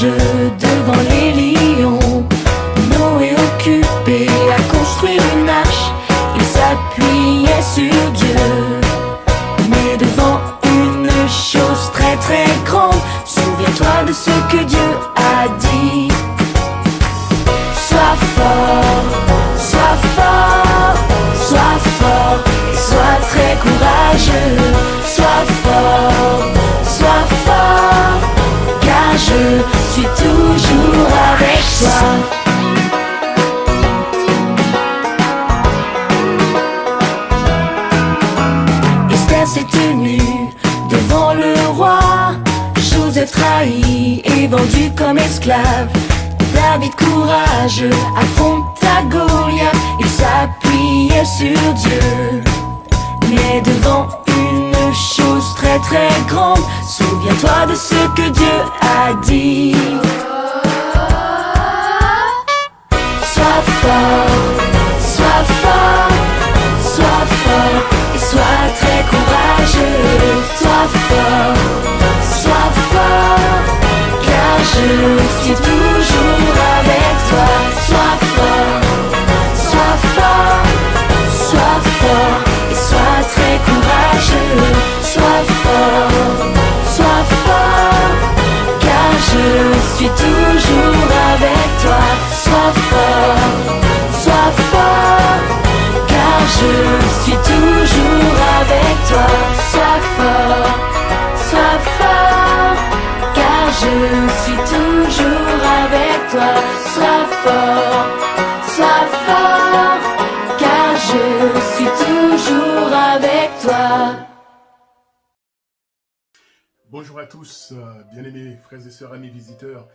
courage devant les lions. Noé occupé à construire une arche, il s'appuyait sur Dieu. Mais devant une chose très très grande, souviens-toi de ce que Dieu a dit. Sois fort, sois fort, sois fort et sois très courageux. Sois fort, car je suis toujours avec toi. Esther s'est tenue devant le roi. Joseph trahi et vendu comme esclave. David courageux affronta Goliath. Il s'appuyait sur Dieu. Mais devant une chose très très grande, souviens-toi de ce que Dieu a dit. Sois fort, sois fort, sois fort et sois très courageux. Sois fort, car je suis toujours avec toi. Sois fort, et sois très courageux. Sois fort, car je suis toujours avec toi. Sois fort, car je suis toujours avec toi. Sois fort, car je suis toujours avec toi. Sois fort, car je suis toujours avec toi. Bonjour à tous, bien-aimés frères et sœurs, amis visiteurs.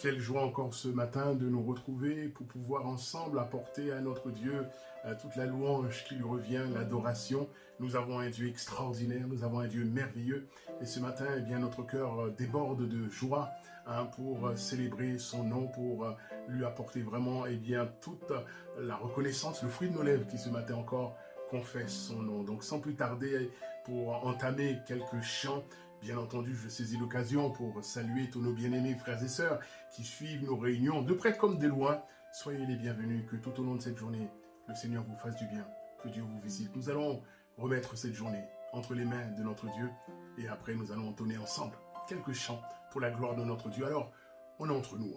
Quelle joie encore ce matin de nous retrouver pour pouvoir ensemble apporter à notre Dieu toute la louange qui lui revient, l'adoration. Nous avons un Dieu extraordinaire, nous avons un Dieu merveilleux. Et ce matin, eh bien, notre cœur déborde de joie pour célébrer son nom, pour lui apporter vraiment eh bien, toute la reconnaissance, le fruit de nos lèvres qui ce matin encore confesse son nom. Donc sans plus tarder, pour entamer quelques chants, bien entendu, je saisis l'occasion pour saluer tous nos bien-aimés frères et sœurs qui suivent nos réunions, de près comme de loin. Soyez les bienvenus, que tout au long de cette journée, le Seigneur vous fasse du bien, que Dieu vous visite. Nous allons remettre cette journée entre les mains de notre Dieu et après nous allons entonner ensemble quelques chants pour la gloire de notre Dieu. Alors, on est entre nous,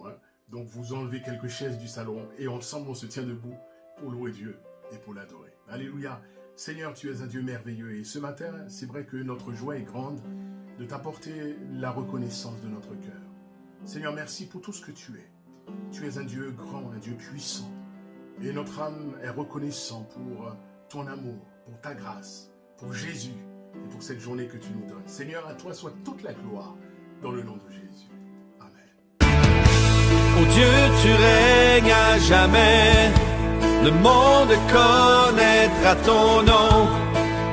donc vous enlevez quelques chaises du salon et ensemble on se tient debout pour louer Dieu et pour l'adorer. Alléluia. Seigneur, tu es un Dieu merveilleux et ce matin, c'est vrai que notre joie est grande de t'apporter la reconnaissance de notre cœur. Seigneur, merci pour tout ce que tu es. Tu es un Dieu grand, un Dieu puissant. Et notre âme est reconnaissante pour ton amour, pour ta grâce, pour Jésus et pour cette journée que tu nous donnes. Seigneur, à toi soit toute la gloire dans le nom de Jésus. Amen. Oh Dieu, tu règnes à jamais. Le monde connaîtra ton nom.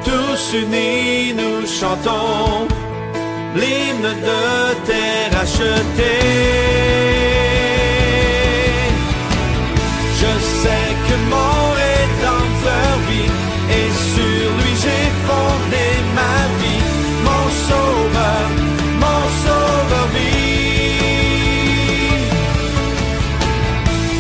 Tous unis nous chantons l'hymne de tes rachetés. Je sais que mon Rédempteur vit et sur lui j'ai fondé ma vie. Mon Sauveur vit.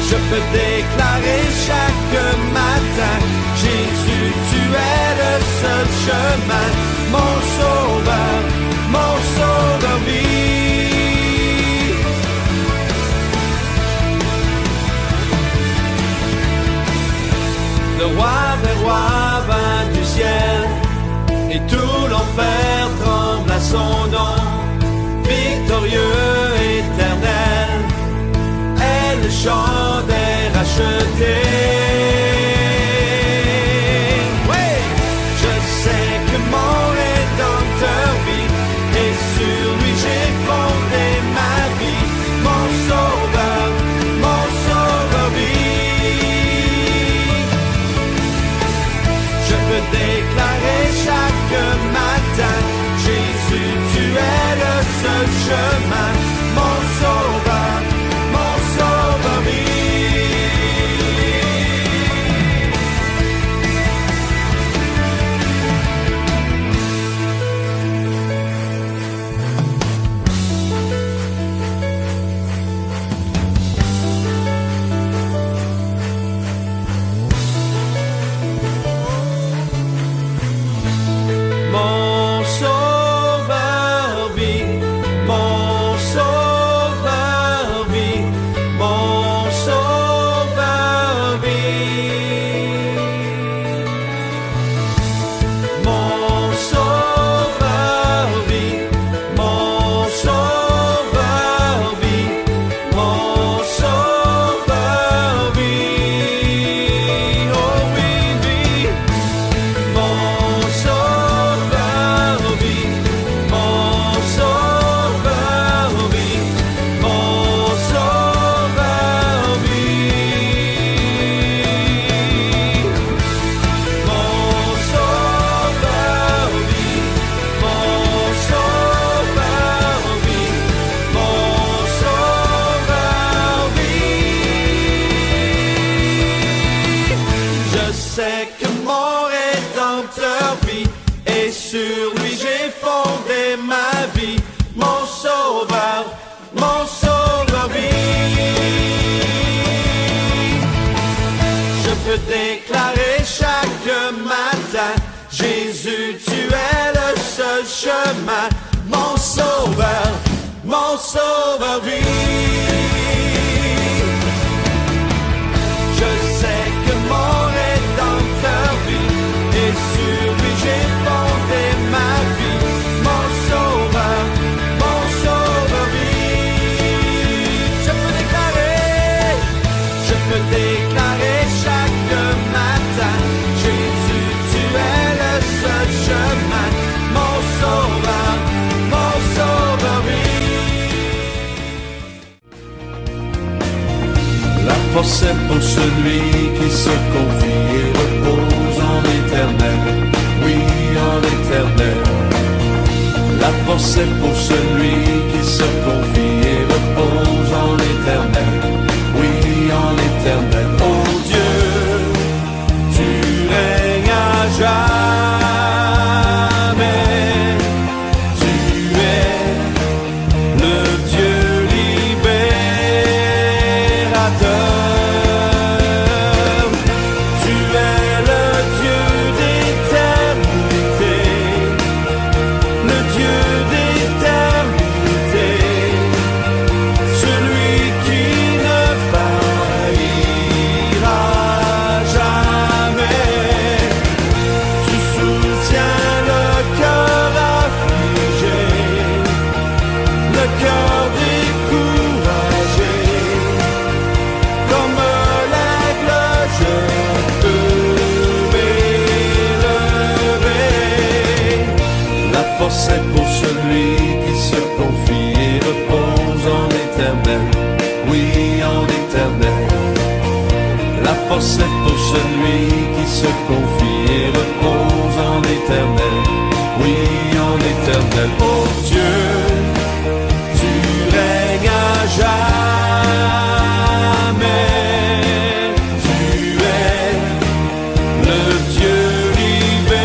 Je peux déclarer chaque matin, Jésus, tu es le seul chemin. Mon Sauveur vit. Le roi des rois vint du ciel et tout l'enfer tremble à son nom. Victorieux, éternel, est le chant des rachetés. Déclarer chaque matin, Jésus, tu es le seul chemin. Mon Sauveur vit. leur vie, et sur lui j'ai fondé ma vie. Mon sauveur vit. Je peux déclarer chaque matin, Jésus, tu es le seul chemin. Mon sauveur vit. Je sais que mon Rédempteur vit, et sur lui j'ai fondé ma vie. Mon sauveur vit. Je peux déclarer chaque matin, Jésus, tu es le seul chemin. Mon sauveur vit. La force est pour celui qui se confie et repose en l'éternel. Oui, en l'éternel. La force est pour celui qui se confie et repose en l'éternel. Oui, en l'éternel. Oh Dieu, tu règnes à jamais. Tu es le Dieu libérateur. Tu es le Dieu d'éternité. Le Dieu d'éternité. Celui qui ne faillira jamais. Tu soutiens le cœur affligé, le cœur découragé. Comme l'aigle, je peux m'élever. La force est pour celui qui se confie et repose en l'éternel. Oui, en l'éternel. La force est pour celui qui se confie et repose en l'éternel. Oui, en l'éternel. Oh Dieu, tu règnes à jamais. Tu es le Dieu libérateur.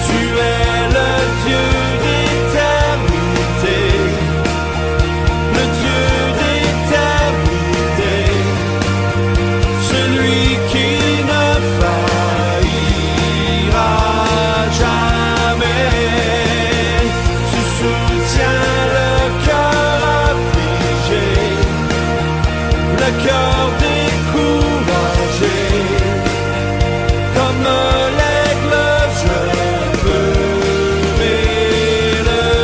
Tu es le Dieu d'éternité. Le Dieu d'éternité. Celui qui ne faillira jamais. Tu soutiens le cœur affligé, le cœur découragé. Comme l'aigle, je peux m'élever.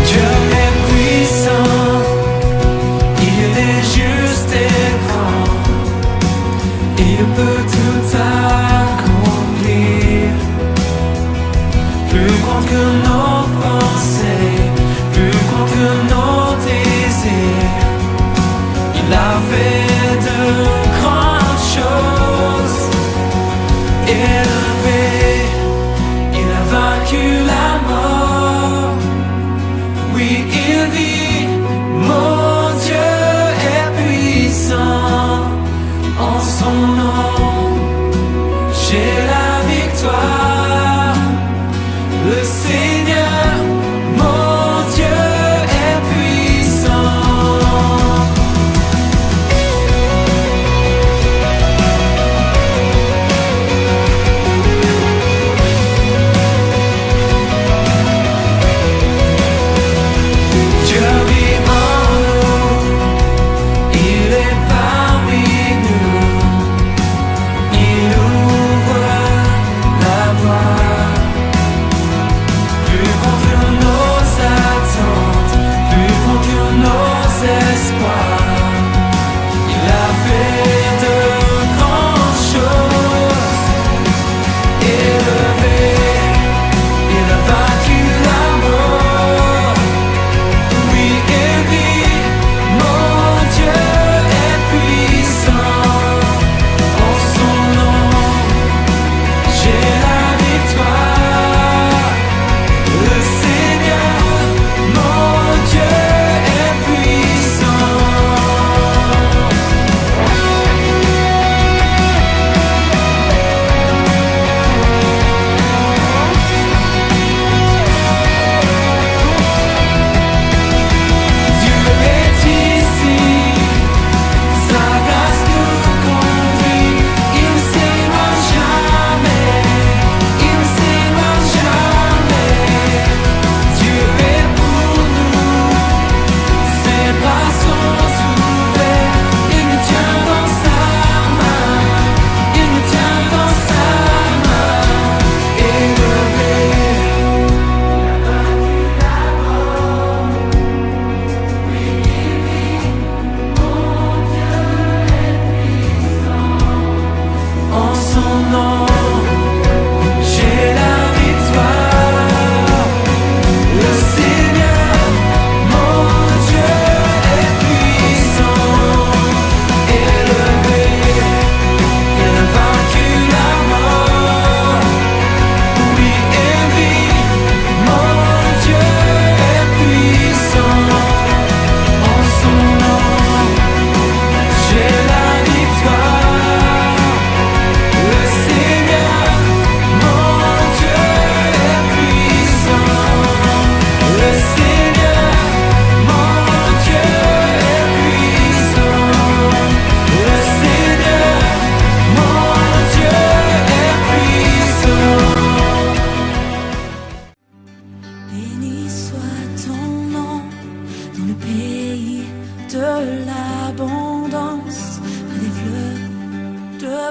Dieu est puissant, il est juste et grand, il peut tout accomplir. Plus grand que nos pensées, plus grand que nos désirs, il a fait de grandes choses. Élevé, il a vaincu la mort. Oui, il vit, mon Dieu est puissant. En son nom, j'ai la victoire. Le Seigneur, mon Dieu est puissant. Dieu vit en nous, il est parmi nous. Il ouvre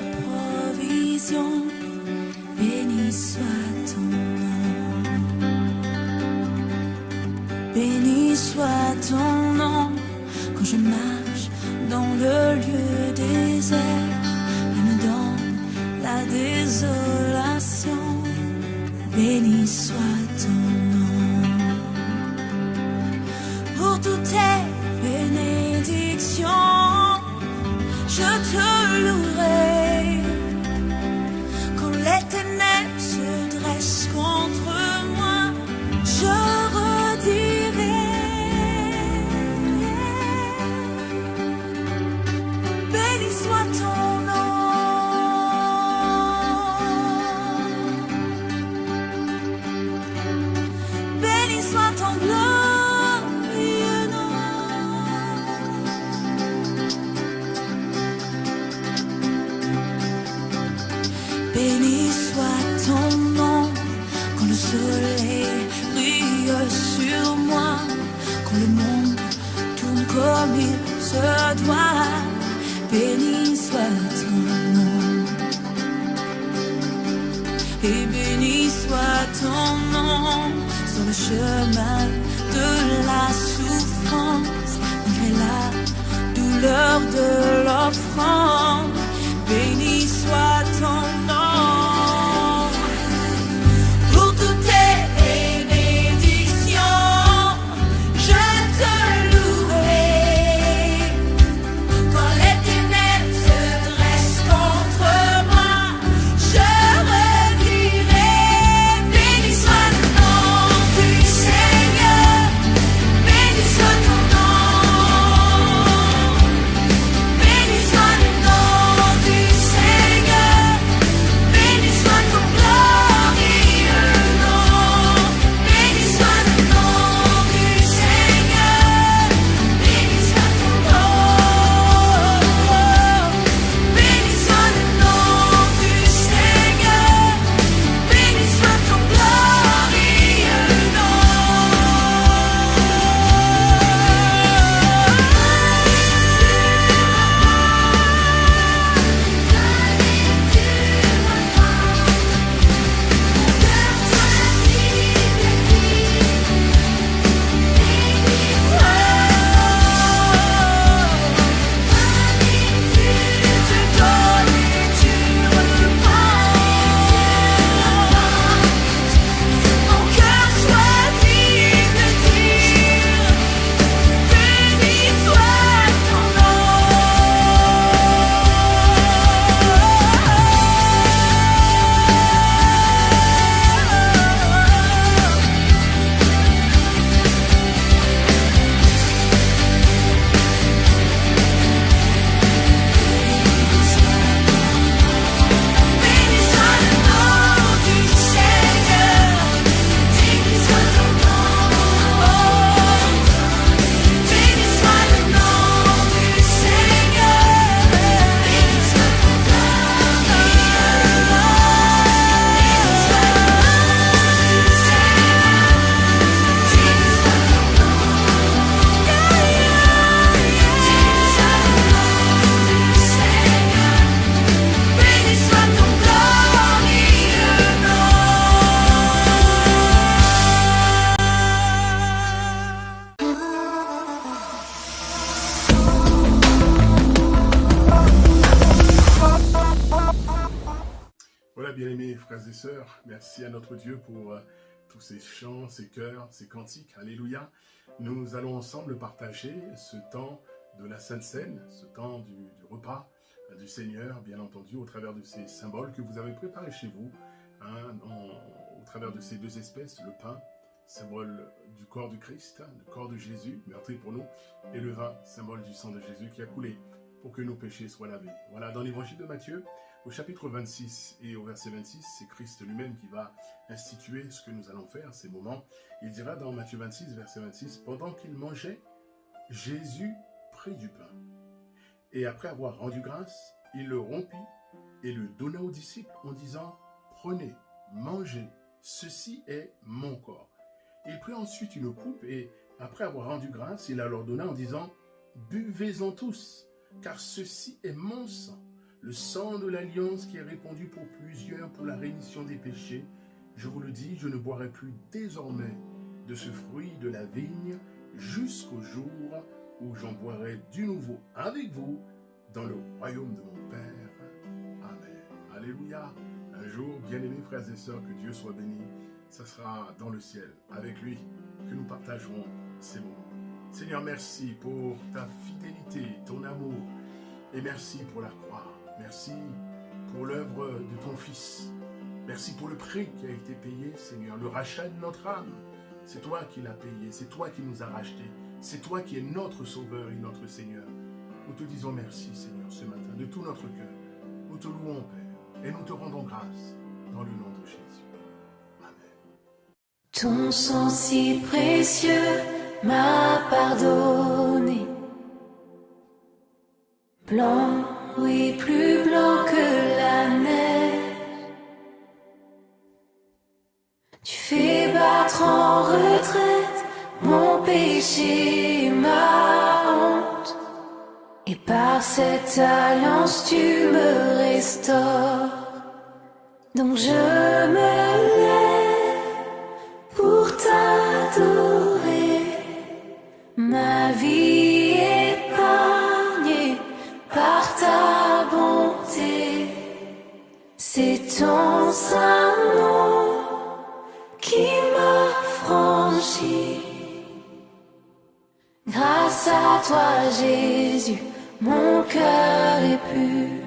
provision. Béni soit ton nom. Béni soit ton nom. Quand je marche dans le lieu désert, même dans la désolation, béni soit ton nom. Pour toutes tes bénédictions, je te louerai. Quand les ténèbres se dressent contre moi, je redirai. Béni soit ton nom. Béni soit ton glorieux nom. Béni soit ton nom. Quand le soleil brille sur moi, quand le monde tourne comme il se doit, béni soit ton nom. Et béni soit ton nom sur le chemin de la souffrance, malgré la douleur de l'offrande. Béni soit ton nom. Pour toutes tes bénédictions, je te louerai. Quand les ténèbres se dressent contre moi, je redirai. Béni soit le nom du Seigneur. Béni soit ton nom. Béni soit le nom du Seigneur. Béni soit ton glorieux nom. Béni soit le nom du Seigneur. Béni soit ton nom. Béni soit le nom du Seigneur. Béni soit ton glorieux nom. Mon cœur choisit de dire, béni soit ton nom. Béni soit le nom du Seigneur. Béni soit ton nom. Béni soit le nom du Seigneur. Béni soit ton glorieux nom. Béni soit le nom du Seigneur. Béni soit ton nom. Béni soit le nom du Seigneur. Béni soit ton glorieux nom. Voilà, bien-aimés frères et sœurs, merci à notre Dieu pour tous ces chants, ces chœurs, ces cantiques. Alléluia. Nous allons ensemble partager ce temps de la Sainte Seine, ce temps du repas du Seigneur, bien entendu, au travers de ces symboles que vous avez préparés chez vous, hein, au travers de ces deux espèces, le pain, symbole du corps du Christ, le corps de Jésus, meurtri pour nous, et le vin, symbole du sang de Jésus qui a coulé pour que nos péchés soient lavés. Voilà, dans l'évangile de Matthieu, au chapitre 26 et au verset 26, c'est Christ lui-même qui va instituer ce que nous allons faire, ces moments. Il dira dans Matthieu 26, verset 26, « Pendant qu'il mangeait, Jésus prit du pain. Et après avoir rendu grâce, il le rompit et le donna aux disciples en disant, « Prenez, mangez, ceci est mon corps. » Il prit ensuite une coupe et après avoir rendu grâce, il la leur donna en disant, « Buvez-en tous, car ceci est mon sang, le sang de l'alliance qui est répandu pour plusieurs pour la rémission des péchés. Je vous le dis, je ne boirai plus désormais de ce fruit de la vigne jusqu'au jour où j'en boirai du nouveau avec vous dans le royaume de mon Père. Amen. Alléluia. Un jour, bien-aimés frères et sœurs, que Dieu soit béni. Ça sera dans le ciel, avec lui, que nous partagerons ces moments. Seigneur, merci pour ta fidélité, ton amour, et merci pour la croix. Merci pour l'œuvre de ton Fils. Merci pour le prix qui a été payé, Seigneur, le rachat de notre âme. C'est toi qui l'as payé, c'est toi qui nous as rachetés, c'est toi qui es notre Sauveur et notre Seigneur. Nous te disons merci, Seigneur, ce matin, de tout notre cœur. Nous te louons, Père, et nous te rendons grâce dans le nom de Jésus. Amen. Ton sang si précieux m'a pardonné. Blanc, oui, plus blanc que la neige. Tu fais battre en retraite mon péché, ma honte. Et par cette alliance tu me restaures. Donc je me lève pour t'adorer. Ma vie épargnée par ta bonté. C'est ton saint nom qui m'a franchi. Grâce à toi, Jésus, mon cœur est pur.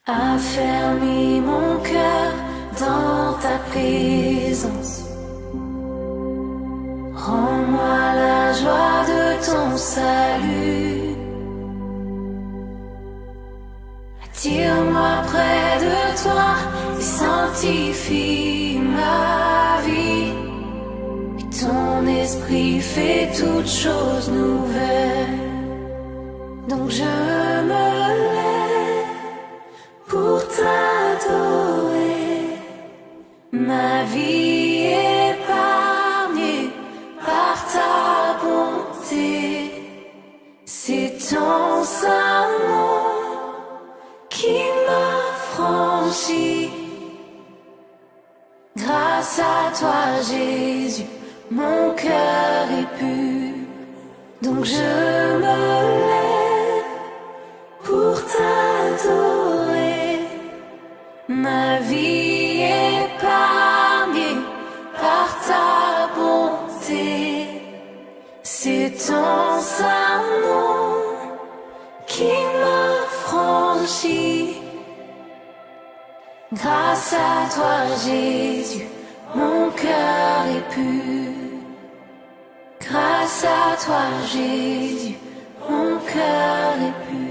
Affermis mon cœur dans ta présence. Rends-moi la joie de ton salut. Attire-moi près de toi et sanctifie ma vie. Et ton esprit fait toutes choses nouvelles. Donc je me lève pour t'adorer. Ma vie épargnée par ta bonté. C'est ton saint nom qui m'a franchi. Grâce à toi, Jésus, mon cœur est pur. Donc je me lève pour t'adorer. Ma vie épargnée par ta bonté. C'est ton saint nom qui m'a franchi. Grâce à toi, Jésus, mon cœur est pur. Grâce à toi, Jésus, mon cœur est pur.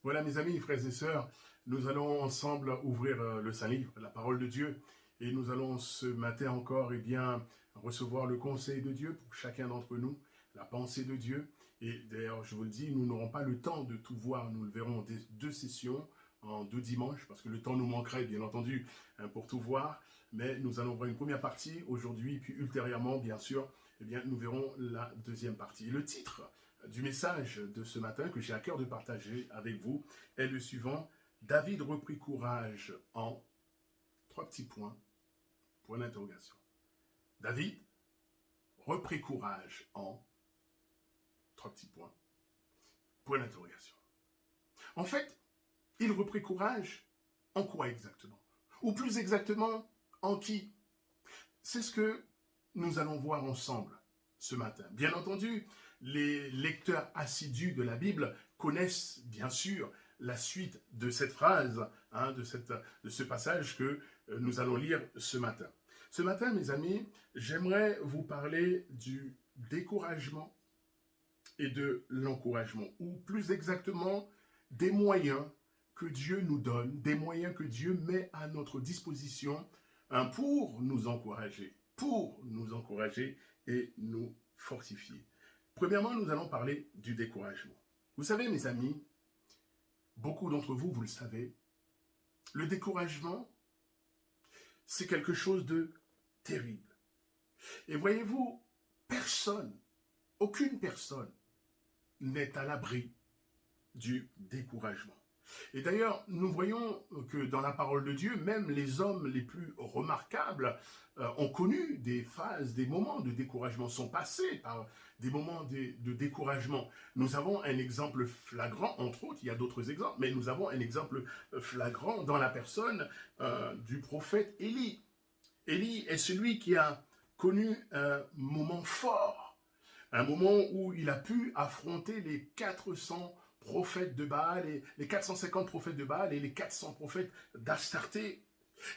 Voilà mes amis, frères et sœurs, nous allons ensemble ouvrir le Saint-Livre, la parole de Dieu, et nous allons ce matin encore recevoir le conseil de Dieu pour chacun d'entre nous, la pensée de Dieu. Et d'ailleurs, je vous le dis, nous n'aurons pas le temps de tout voir, nous le verrons en 2 sessions, en 2 dimanches, parce que le temps nous manquerait, bien entendu, pour tout voir. Mais nous allons voir une première partie aujourd'hui, puis ultérieurement, bien sûr, nous verrons la 2e partie. Et le titre du message de ce matin, que j'ai à cœur de partager avec vous, est le suivant: David reprit courage en 3 petits points, point d'interrogation. David reprit courage en 3 petits points, point d'interrogation. En fait, il reprit courage en quoi exactement? Ou plus exactement, en qui? C'est ce que nous allons voir ensemble ce matin. Bien entendu, les lecteurs assidus de la Bible connaissent bien sûr la suite de cette phrase, de ce passage que nous allons lire ce matin. Ce matin, mes amis, j'aimerais vous parler du découragement et de l'encouragement, ou plus exactement, des moyens que Dieu nous donne, des moyens que Dieu met à notre disposition pour nous encourager et nous fortifier. Premièrement, nous allons parler du découragement. Vous savez, mes amis, beaucoup d'entre vous, vous le savez, le découragement, c'est quelque chose de terrible. Et voyez-vous, personne, aucune personne n'est à l'abri du découragement. Et d'ailleurs, nous voyons que dans la parole de Dieu, même les hommes les plus remarquables ont connu des phases, des moments de découragement, sont passés par des moments de découragement. Nous avons un exemple flagrant, entre autres, il y a d'autres exemples, mais nous avons un exemple flagrant dans la personne du prophète Élie. Élie est celui qui a connu un moment fort, un moment où il a pu affronter les 400 prophètes de Baal, les 450 prophètes de Baal et les 400 prophètes d'Astarté.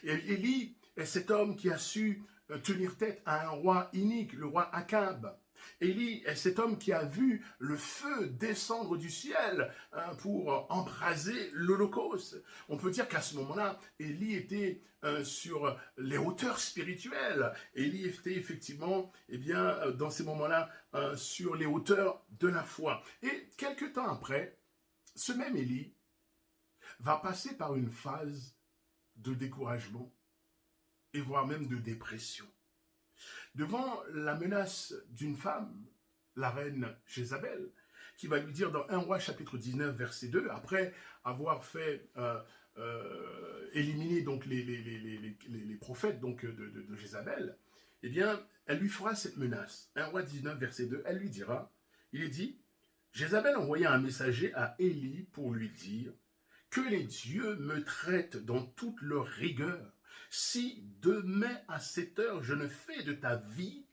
Et Élie est cet homme qui a su tenir tête à un roi inique, le roi Akab. Élie est cet homme qui a vu le feu descendre du ciel pour embraser l'Holocauste. On peut dire qu'à ce moment-là, Élie était sur les hauteurs spirituelles. Élie était effectivement, dans ces moments-là, sur les hauteurs de la foi. Et quelque temps après, ce même Élie va passer par une phase de découragement et voire même de dépression. Devant la menace d'une femme, la reine Jézabel, qui va lui dire dans 1 Roi chapitre 19 verset 2, après avoir fait éliminer donc les prophètes donc, de Jézabel, eh bien, elle lui fera cette menace. 1 Roi 19 verset 2, elle lui dira, il est dit, Jézabel envoya un messager à Élie pour lui dire « Que les dieux me traitent dans toute leur rigueur, si demain à cette heure je ne fais de ta vie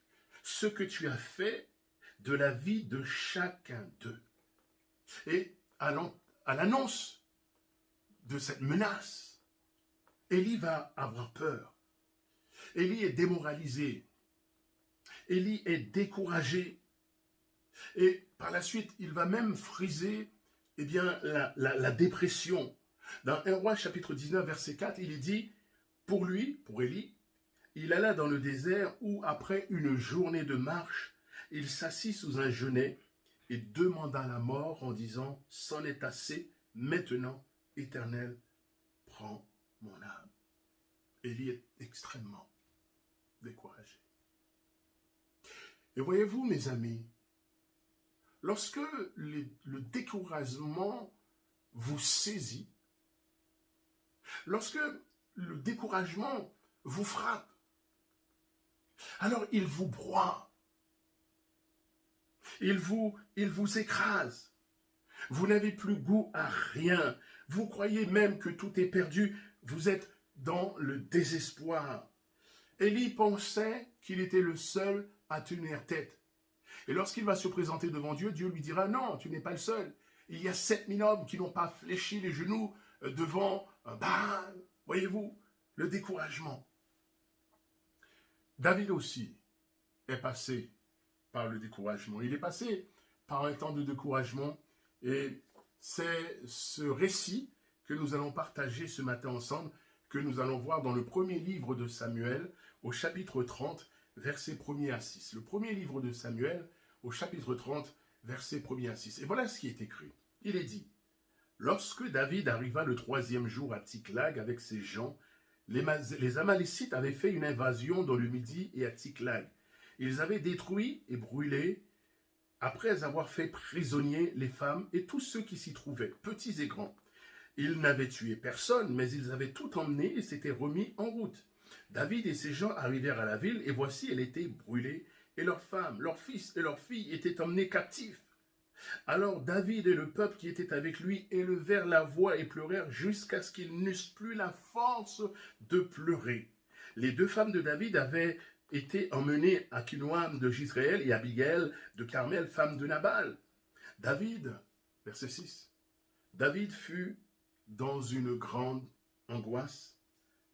ce que tu as fait de la vie de chacun d'eux. » Et à l'annonce de cette menace, Élie va avoir peur. Élie est démoralisé. Élie est découragé. Et par la suite, il va même friser la dépression. Dans 1 Roi chapitre 19 verset 4, il est dit, pour lui, pour Élie, il alla dans le désert où, après une journée de marche, il s'assit sous un genêt et demanda la mort en disant, c'en est assez, maintenant, Éternel, prends mon âme. Élie est extrêmement découragé. Et voyez-vous, mes amis, lorsque le découragement vous saisit, lorsque le découragement vous frappe, alors il vous broie, il vous écrase, vous n'avez plus goût à rien, vous croyez même que tout est perdu, vous êtes dans le désespoir. Élie pensait qu'il était le seul à tenir tête. Et lorsqu'il va se présenter devant Dieu, Dieu lui dira, non, tu n'es pas le seul. Il y a 7000 hommes qui n'ont pas fléchi les genoux devant Baal. Voyez-vous, le découragement. David aussi est passé par le découragement. Il est passé par un temps de découragement et c'est ce récit que nous allons partager ce matin ensemble, que nous allons voir dans le premier livre de Samuel, au chapitre 30, versets 1er à 6. Le premier livre de Samuel, au chapitre 30, versets 1er à 6. Et voilà ce qui est écrit. Il est dit, « Lorsque David arriva le 3e jour à Tsiklag avec ses gens, les Amalécites avaient fait une invasion dans le Midi et à Tsiklag. Ils avaient détruit et brûlé, après avoir fait prisonniers les femmes et tous ceux qui s'y trouvaient, petits et grands. Ils n'avaient tué personne, mais ils avaient tout emmené et s'étaient remis en route. David et ses gens arrivèrent à la ville, et voici, elle était brûlée, et leurs femmes, leurs fils et leurs filles étaient emmenés captifs. Alors David et le peuple qui était avec lui élevèrent la voix et pleurèrent jusqu'à ce qu'ils n'eussent plus la force de pleurer. Les 2 femmes de David avaient été emmenées à Kinoam de Jizréel et Abigail de Carmel, femme de Nabal. David, verset 6, David fut dans une grande angoisse,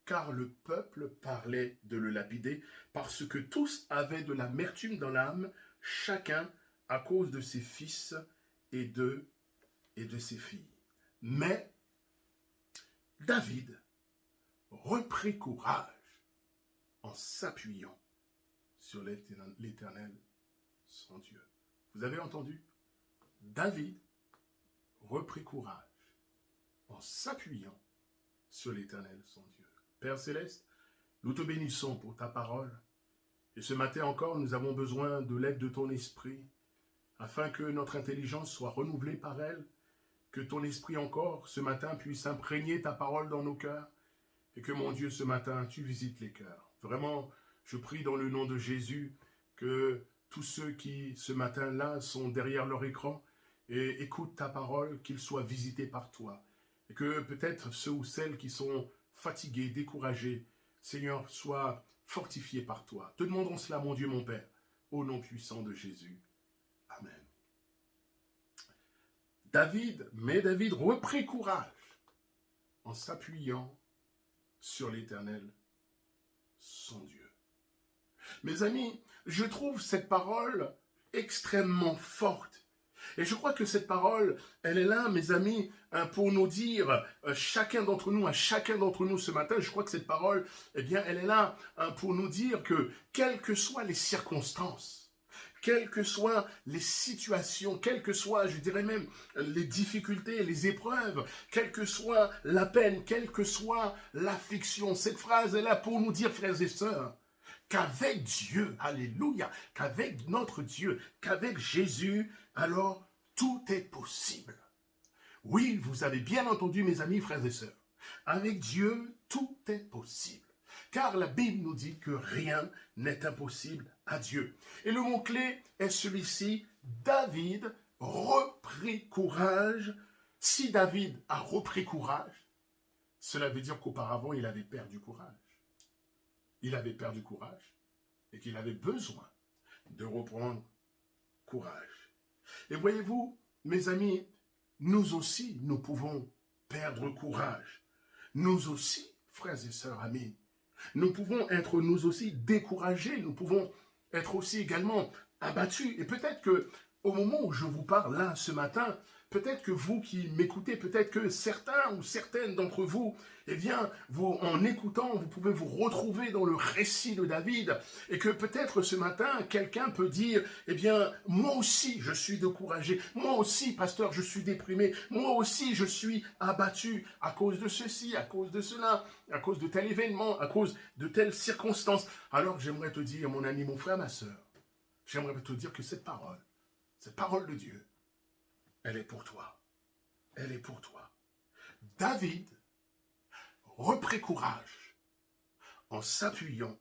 car le peuple parlait de le lapider, parce que tous avaient de l'amertume dans l'âme, chacun à cause de ses fils et de ses filles. Mais David reprit courage en s'appuyant sur l'Éternel, son Dieu. Vous avez entendu? David reprit courage en s'appuyant sur l'Éternel, son Dieu. Père Céleste, nous te bénissons pour ta parole Et ce matin encore, nous avons besoin de l'aide de ton esprit, afin que notre intelligence soit renouvelée par elle, que ton esprit encore, ce matin, puisse imprégner ta parole dans nos cœurs, et que mon Dieu, ce matin, tu visites les cœurs. Vraiment, je prie dans le nom de Jésus que tous ceux qui, ce matin-là, sont derrière leur écran et écoutent ta parole, qu'ils soient visités par toi. Et que peut-être ceux ou celles qui sont fatigués, découragés, Seigneur, soient fortifiés par toi. Te demandons cela, mon Dieu, mon Père, au nom puissant de Jésus. Amen. David reprit courage en s'appuyant sur l'Éternel, son Dieu. Mes amis, je trouve cette parole extrêmement forte. Et je crois que cette parole, elle est là, mes amis, pour nous dire, chacun d'entre nous, à chacun d'entre nous ce matin, je crois que cette parole, eh bien, elle est là pour nous dire que, quelles que soient les circonstances, quelles que soient les situations, quelles que soient, je dirais même, les difficultés, les épreuves, quelle que soit la peine, quelle que soit l'affliction, cette phrase est là pour nous dire, frères et sœurs, qu'avec Dieu, alléluia, qu'avec notre Dieu, qu'avec Jésus, alors tout est possible. Oui, vous avez bien entendu, mes amis, frères et sœurs. Avec Dieu, tout est possible. Car la Bible nous dit que rien n'est impossible à Dieu. Et le mot-clé est celui-ci, David reprit courage. Si David a repris courage, cela veut dire qu'auparavant, il avait perdu courage. Il avait perdu courage et qu'il avait besoin de reprendre courage. Et voyez-vous, mes amis, nous aussi, nous pouvons perdre courage. Nous aussi, frères et sœurs, amis, nous pouvons être nous aussi découragés, nous pouvons être aussi également abattus. Et peut-être que au moment où je vous parle là ce matin, peut-être que vous qui m'écoutez, peut-être que certains ou certaines d'entre vous, eh bien, vous, en écoutant, vous pouvez vous retrouver dans le récit de David et que peut-être ce matin, quelqu'un peut dire, eh bien, moi aussi, je suis découragé. Moi aussi, pasteur, je suis déprimé. Moi aussi, je suis abattu à cause de ceci, à cause de cela, à cause de tel événement, à cause de telle circonstance. Alors, j'aimerais te dire, mon ami, mon frère, ma sœur, j'aimerais te dire que cette parole de Dieu, elle est pour toi. Elle est pour toi. David reprit courage en s'appuyant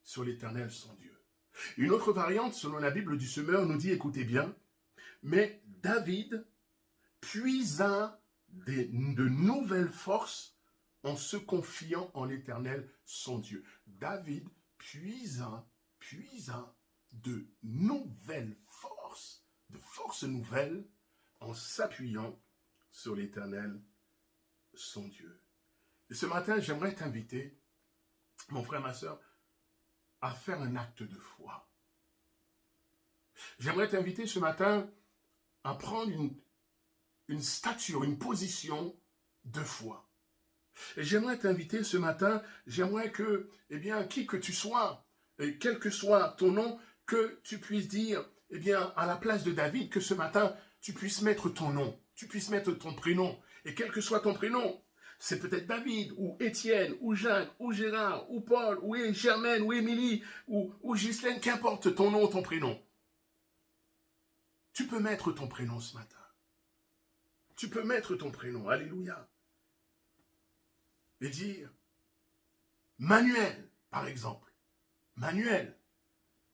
sur l'Éternel son Dieu. Une autre variante, selon la Bible du Semeur, nous dit, écoutez bien, mais David puisa de nouvelles forces en se confiant en l'Éternel son Dieu. David puisa de nouvelles forces, de forces nouvelles, en s'appuyant sur l'Éternel, son Dieu. Et ce matin, j'aimerais t'inviter, mon frère, ma sœur, à faire un acte de foi. J'aimerais t'inviter ce matin à prendre une stature, une position de foi. Et j'aimerais t'inviter ce matin, j'aimerais que, eh bien, qui que tu sois, et quel que soit ton nom, que tu puisses dire, eh bien, à la place de David, que ce matin, tu puisses mettre ton nom, tu puisses mettre ton prénom. Et quel que soit ton prénom, c'est peut-être David, ou Étienne, ou Jacques, ou Gérard, ou Paul, ou Germaine, ou Émilie, ou Ghislaine, qu'importe ton nom, ton prénom. Tu peux mettre ton prénom ce matin. Tu peux mettre ton prénom, alléluia. Et dire, Manuel, par exemple. Manuel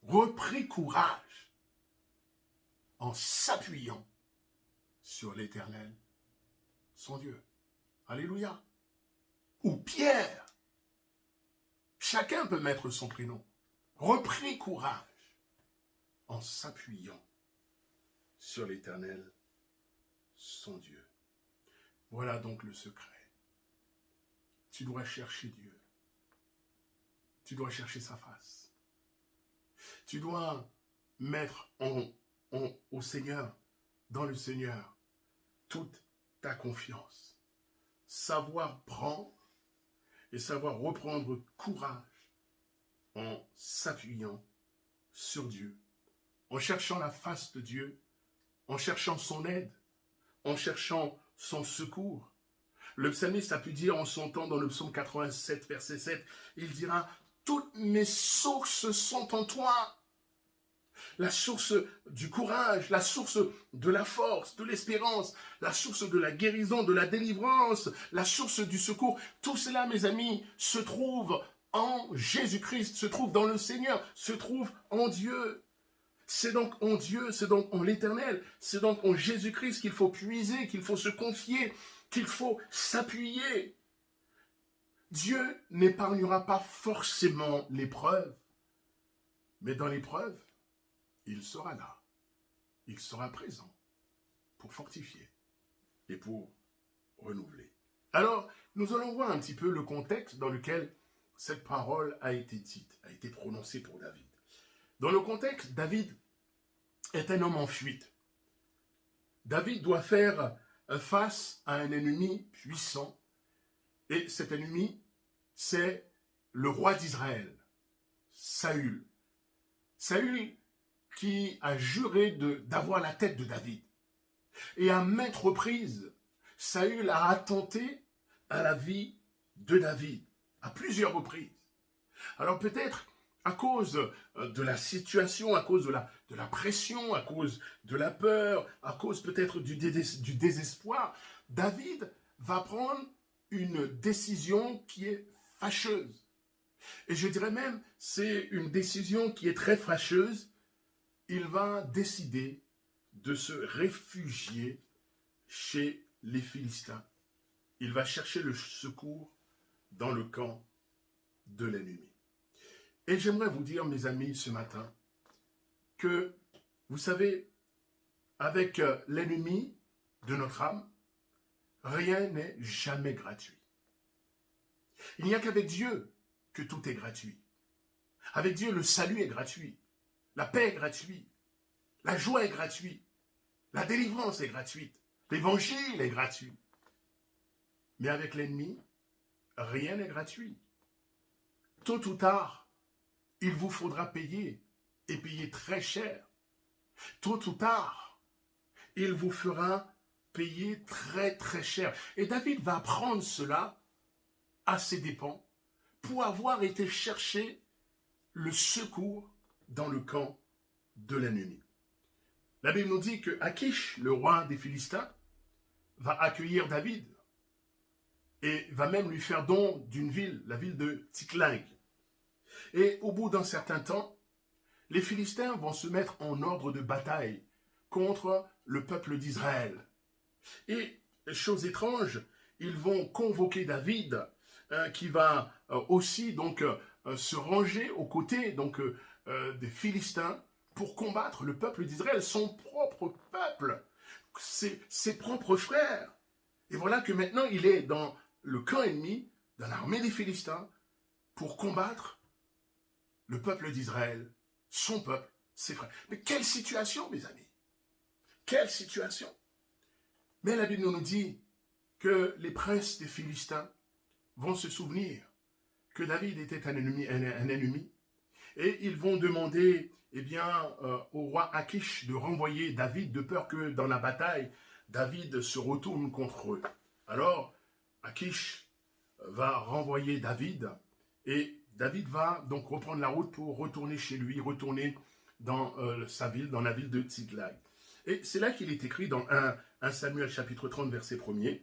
reprit courage en s'appuyant sur l'Éternel, son Dieu. Alléluia. Ou Pierre. Chacun peut mettre son prénom. Reprit courage en s'appuyant sur l'Éternel, son Dieu. Voilà donc le secret. Tu dois chercher Dieu. Tu dois chercher sa face. Tu dois mettre au Seigneur, dans le Seigneur, toute ta confiance. Savoir prendre et savoir reprendre courage en s'appuyant sur Dieu, en cherchant la face de Dieu, en cherchant son aide, en cherchant son secours. Le psalmiste a pu dire en son temps dans le psaume 87, verset 7, il dira, toutes mes sources sont en toi. La source du courage, la source de la force, de l'espérance, la source de la guérison, de la délivrance, la source du secours. Tout cela, mes amis, se trouve en Jésus-Christ, se trouve dans le Seigneur, se trouve en Dieu. C'est donc en Dieu, c'est donc en l'Éternel, c'est donc en Jésus-Christ qu'il faut puiser, qu'il faut se confier, qu'il faut s'appuyer. Dieu n'épargnera pas forcément l'épreuve, mais dans l'épreuve, il sera là, il sera présent pour fortifier et pour renouveler. Alors, nous allons voir un petit peu le contexte dans lequel cette parole a été dite, a été prononcée pour David. Dans le contexte, David est un homme en fuite. David doit faire face à un ennemi puissant, et cet ennemi, c'est le roi d'Israël, Saül. Saül qui a juré d'avoir la tête de David. Et à maintes reprises, Saül a attenté à la vie de David, à plusieurs reprises. Alors peut-être à cause de la situation, à cause de la pression, à cause de la peur, à cause peut-être du désespoir, David va prendre une décision qui est fâcheuse. Et je dirais même, c'est une décision qui est très fâcheuse. Il va décider de se réfugier chez les Philistins. Il va chercher le secours dans le camp de l'ennemi. Et j'aimerais vous dire, mes amis, ce matin, que, vous savez, avec l'ennemi de notre âme, rien n'est jamais gratuit. Il n'y a qu'avec Dieu que tout est gratuit. Avec Dieu, le salut est gratuit. La paix est gratuite. La joie est gratuite. La délivrance est gratuite. L'évangile est gratuit. Mais avec l'ennemi, rien n'est gratuit. Tôt ou tard, il vous faudra payer, et payer très cher. Tôt ou tard, il vous fera payer très très cher. Et David va apprendre cela à ses dépens pour avoir été chercher le secours dans le camp de l'ennemi. La Bible nous dit que Achish, le roi des Philistins, va accueillir David et va même lui faire don d'une ville, la ville de Tsiklag. Et au bout d'un certain temps, les Philistins vont se mettre en ordre de bataille contre le peuple d'Israël. Et, chose étrange, ils vont convoquer David, qui va aussi donc se ranger aux côtés des Philistins pour combattre le peuple d'Israël, son propre peuple, ses propres frères. Et voilà que maintenant il est dans le camp ennemi, dans l'armée des Philistins, pour combattre le peuple d'Israël, son peuple, ses frères. Mais quelle situation, mes amis! Quelle situation! Mais la Bible nous dit que les princes des Philistins vont se souvenir que David était un ennemi, et ils vont demander au roi Achish de renvoyer David, de peur que dans la bataille, David se retourne contre eux. Alors, Achish va renvoyer David, et David va donc reprendre la route pour retourner chez lui, retourner dans sa ville, dans la ville de Tsiklag. Et c'est là qu'il est écrit dans 1 Samuel chapitre 30, verset 1er.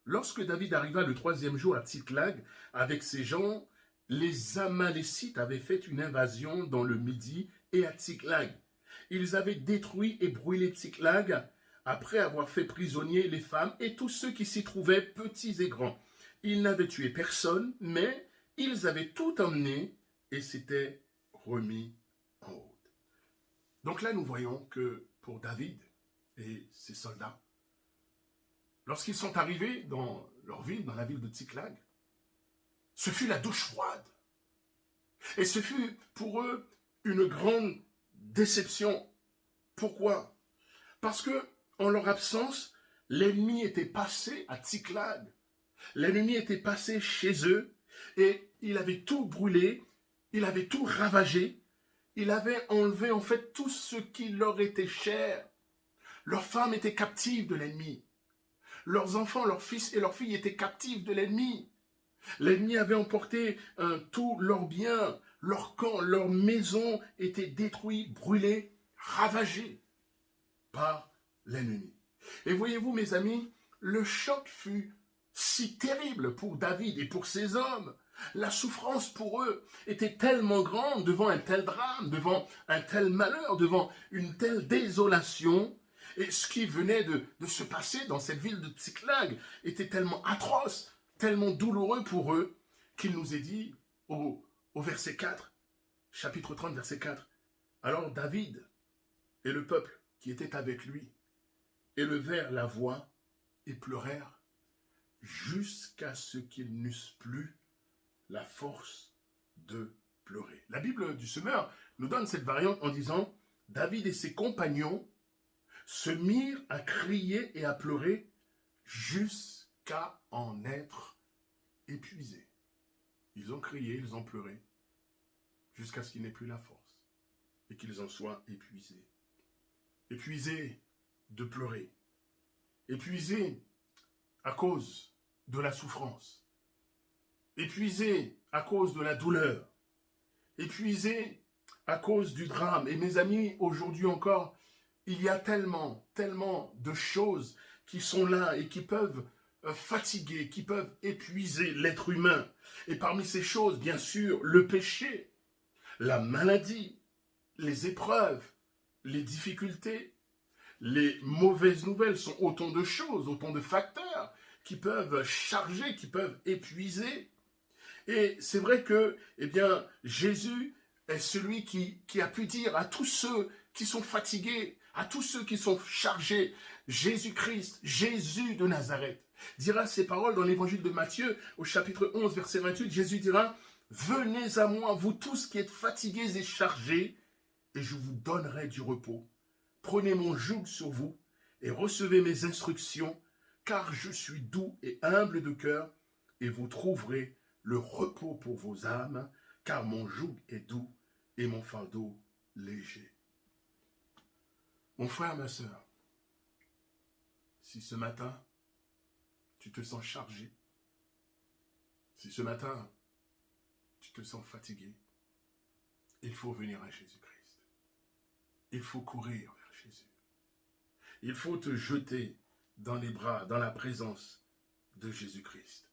Lorsque David arriva le 3e jour à Tsiklag avec ses gens, les Amalécites avaient fait une invasion dans le Midi et à Tsiklag. Ils avaient détruit et brûlé Tsiklag après avoir fait prisonniers les femmes et tous ceux qui s'y trouvaient, petits et grands. Ils n'avaient tué personne, mais ils avaient tout emmené et s'étaient remis en route. Donc là, nous voyons que pour David et ses soldats, lorsqu'ils sont arrivés dans leur ville, dans la ville de Tsiklag, ce fut la douche froide. Et ce fut pour eux une grande déception. Pourquoi? Parce que, en leur absence, l'ennemi était passé à Tsiklag. L'ennemi était passé chez eux et il avait tout brûlé, il avait tout ravagé, il avait enlevé en fait tout ce qui leur était cher. Leurs femmes étaient captives de l'ennemi. Leurs enfants, leurs fils et leurs filles étaient captifs de l'ennemi. L'ennemi avait emporté tous leurs biens, leurs camps, leurs maisons étaient détruits, brûlés, ravagés par l'ennemi. Et voyez-vous, mes amis, le choc fut si terrible pour David et pour ses hommes. La souffrance pour eux était tellement grande devant un tel drame, devant un tel malheur, devant une telle désolation. Et ce qui venait de se passer dans cette ville de Tsiklag était tellement atroce, tellement douloureux pour eux, qu'il nous est dit au verset 4, chapitre 30, verset 4, « Alors David et le peuple qui était avec lui élevèrent la voix et pleurèrent jusqu'à ce qu'ils n'eussent plus la force de pleurer. » La Bible du Semeur nous donne cette variante en disant « David et ses compagnons se mirent à crier et à pleurer jusqu'à en être épuisés. » Ils ont crié, ils ont pleuré, jusqu'à ce qu'ils n'aient plus la force et qu'ils en soient épuisés. Épuisés de pleurer, épuisés à cause de la souffrance, épuisés à cause de la douleur, épuisés à cause du drame. Et mes amis, aujourd'hui encore, il y a tellement de choses qui sont là et qui peuvent fatiguer, qui peuvent épuiser l'être humain. Et parmi ces choses, bien sûr, le péché, la maladie, les épreuves, les difficultés, les mauvaises nouvelles sont autant de choses, autant de facteurs qui peuvent charger, qui peuvent épuiser. Et c'est vrai que, eh bien, Jésus est celui qui a pu dire à tous ceux qui sont fatigués, à tous ceux qui sont chargés, Jésus-Christ, Jésus de Nazareth, dira ces paroles dans l'évangile de Matthieu, au chapitre 11, verset 28, Jésus dira, « Venez à moi, vous tous qui êtes fatigués et chargés, et je vous donnerai du repos. Prenez mon joug sur vous et recevez mes instructions, car je suis doux et humble de cœur, et vous trouverez le repos pour vos âmes, car mon joug est doux et mon fardeau léger. » Mon frère, ma sœur, si ce matin, tu te sens chargé, si ce matin, tu te sens fatigué, il faut venir à Jésus-Christ. Il faut courir vers Jésus. Il faut te jeter dans les bras, dans la présence de Jésus-Christ.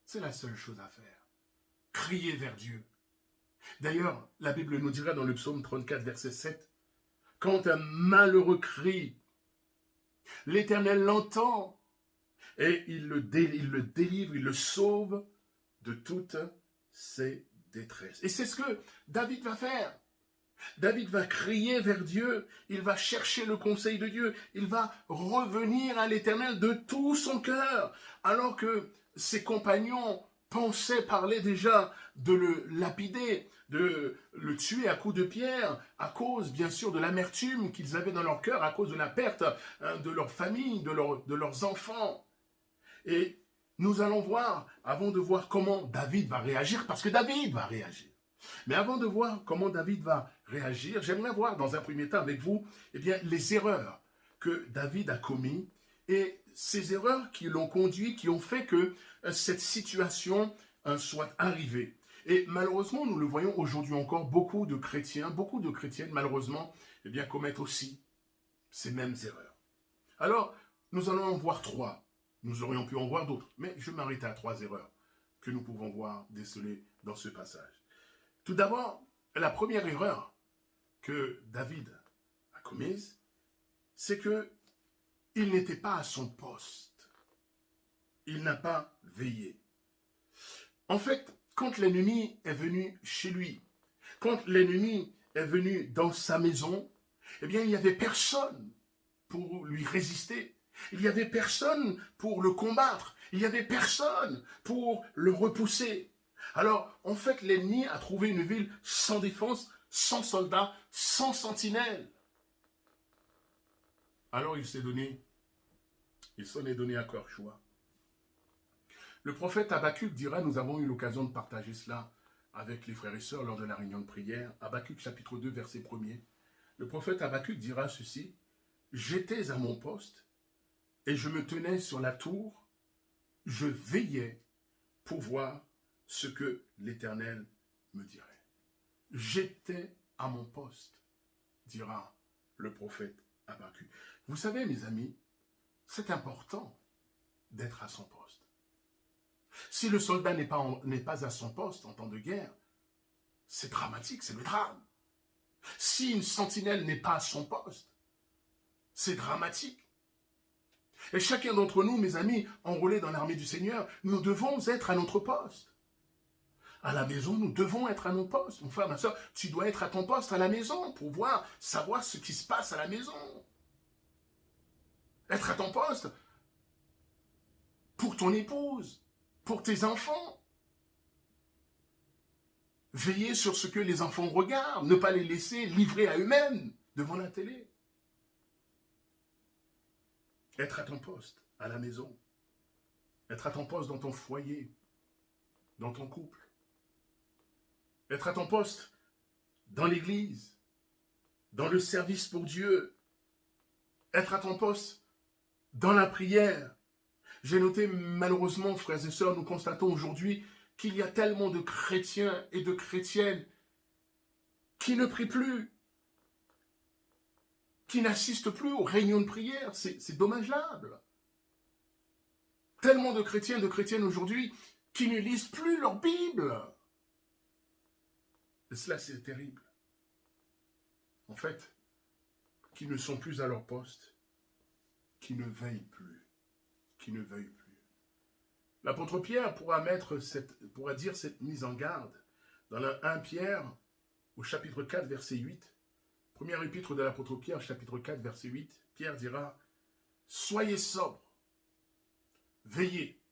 C'est la seule chose à faire. Crier vers Dieu. D'ailleurs, la Bible nous dira dans le psaume 34, verset 7, « Quand un malheureux crie, l'Éternel l'entend et il le délivre, il le sauve de toutes ses détresses. » Et c'est ce que David va faire. David va crier vers Dieu, il va chercher le conseil de Dieu, il va revenir à l'Éternel de tout son cœur, alors que ses compagnons parlaient déjà de le lapider, de le tuer à coups de pierre, à cause bien sûr de l'amertume qu'ils avaient dans leur cœur, à cause de la perte de leur famille, de leurs enfants. Et nous allons voir, avant de voir comment David va réagir, parce que David va réagir. Mais avant de voir comment David va réagir, j'aimerais voir dans un premier temps avec vous eh bien, les erreurs que David a commises et ces erreurs qui l'ont conduit, qui ont fait que cette situation soit arrivée. Et malheureusement, nous le voyons aujourd'hui encore, beaucoup de chrétiens, beaucoup de chrétiennes, malheureusement, eh bien, commettent aussi ces mêmes erreurs. Alors, nous allons en voir 3. Nous aurions pu en voir d'autres, mais je m'arrête à 3 erreurs que nous pouvons voir décelées dans ce passage. Tout d'abord, la première erreur que David a commise, c'est qu'il n'était pas à son poste. Il n'a pas veillé. En fait, quand l'ennemi est venu chez lui, quand l'ennemi est venu dans sa maison, eh bien, il n'y avait personne pour lui résister. Il n'y avait personne pour le combattre. Il n'y avait personne pour le repousser. Alors, en fait, l'ennemi a trouvé une ville sans défense, sans soldats, sans sentinelles. Alors, il s'en est donné à cœur joie. Le prophète Habakkuk dira, nous avons eu l'occasion de partager cela avec les frères et sœurs lors de la réunion de prière, Habakkuk chapitre 2, verset 1er. Le prophète Habakkuk dira ceci, « J'étais à mon poste et je me tenais sur la tour, je veillais pour voir ce que l'Éternel me dirait. J'étais à mon poste, dira le prophète Habakkuk. Vous savez, mes amis, c'est important d'être à son poste. Si le soldat n'est pas à son poste en temps de guerre, c'est dramatique, c'est le drame. Si une sentinelle n'est pas à son poste, c'est dramatique. Et chacun d'entre nous, mes amis, enrôlés dans l'armée du Seigneur, nous devons être à notre poste. À la maison, nous devons être à nos postes. Mon frère, ma soeur, tu dois être à ton poste à la maison pour savoir ce qui se passe à la maison. Être à ton poste pour ton épouse, pour tes enfants. Veiller sur ce que les enfants regardent, ne pas les laisser livrer à eux-mêmes devant la télé. Être à ton poste à la maison. Être à ton poste dans ton foyer, dans ton couple. Être à ton poste dans l'église, dans le service pour Dieu. Être à ton poste dans la prière. J'ai noté, malheureusement, frères et sœurs, nous constatons aujourd'hui qu'il y a tellement de chrétiens et de chrétiennes qui ne prient plus, qui n'assistent plus aux réunions de prière. C'est dommageable. Tellement de chrétiens et de chrétiennes aujourd'hui qui ne lisent plus leur Bible. Et cela, c'est terrible. En fait, qui ne sont plus à leur poste, qui ne veillent plus, qui ne veillent plus. L'apôtre Pierre pourra dire cette mise en garde dans le 1 Pierre, au chapitre 4, verset 8. Première épître de l'apôtre Pierre, chapitre 4, verset 8. Pierre dira, « Soyez sobres, veillez.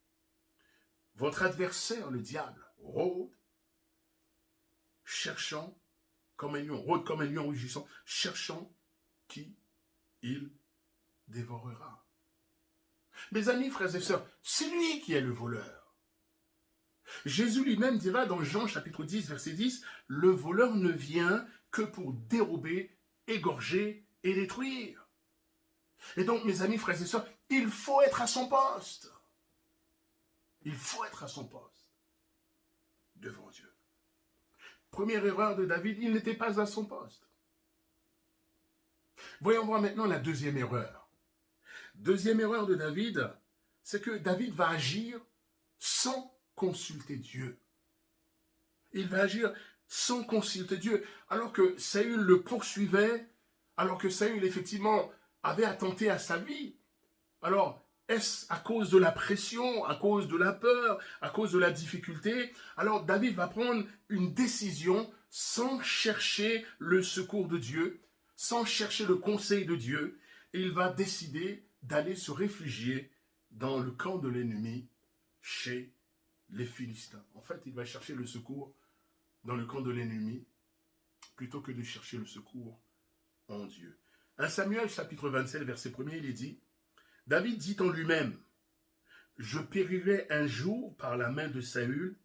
Votre adversaire, le diable, rôde, cherchant comme un lion, rôde comme un lion rugissant, cherchant qui il dévorera. » Mes amis, frères et sœurs, c'est lui qui est le voleur. Jésus lui-même dira dans Jean chapitre 10, verset 10, « Le voleur ne vient que pour dérober, égorger et détruire. » Et donc, mes amis, frères et sœurs, il faut être à son poste. Il faut être à son poste devant Dieu. Première erreur de David, il n'était pas à son poste. Voyons voir maintenant la deuxième erreur. Deuxième erreur de David, c'est que David va agir sans consulter Dieu. Il va agir sans consulter Dieu, alors que Saül le poursuivait, alors que Saül, effectivement, avait attenté à sa vie. Alors, est-ce à cause de la pression, à cause de la peur, à cause de la difficulté? Alors David va prendre une décision sans chercher le secours de Dieu, sans chercher le conseil de Dieu, et il va décider d'aller se réfugier dans le camp de l'ennemi, chez les Philistins. En fait, il va chercher le secours dans le camp de l'ennemi, plutôt que de chercher le secours en Dieu. 1 Samuel, chapitre 27, verset 1er, il est dit, David dit en lui-même, « Je périrai un jour par la main de Saül,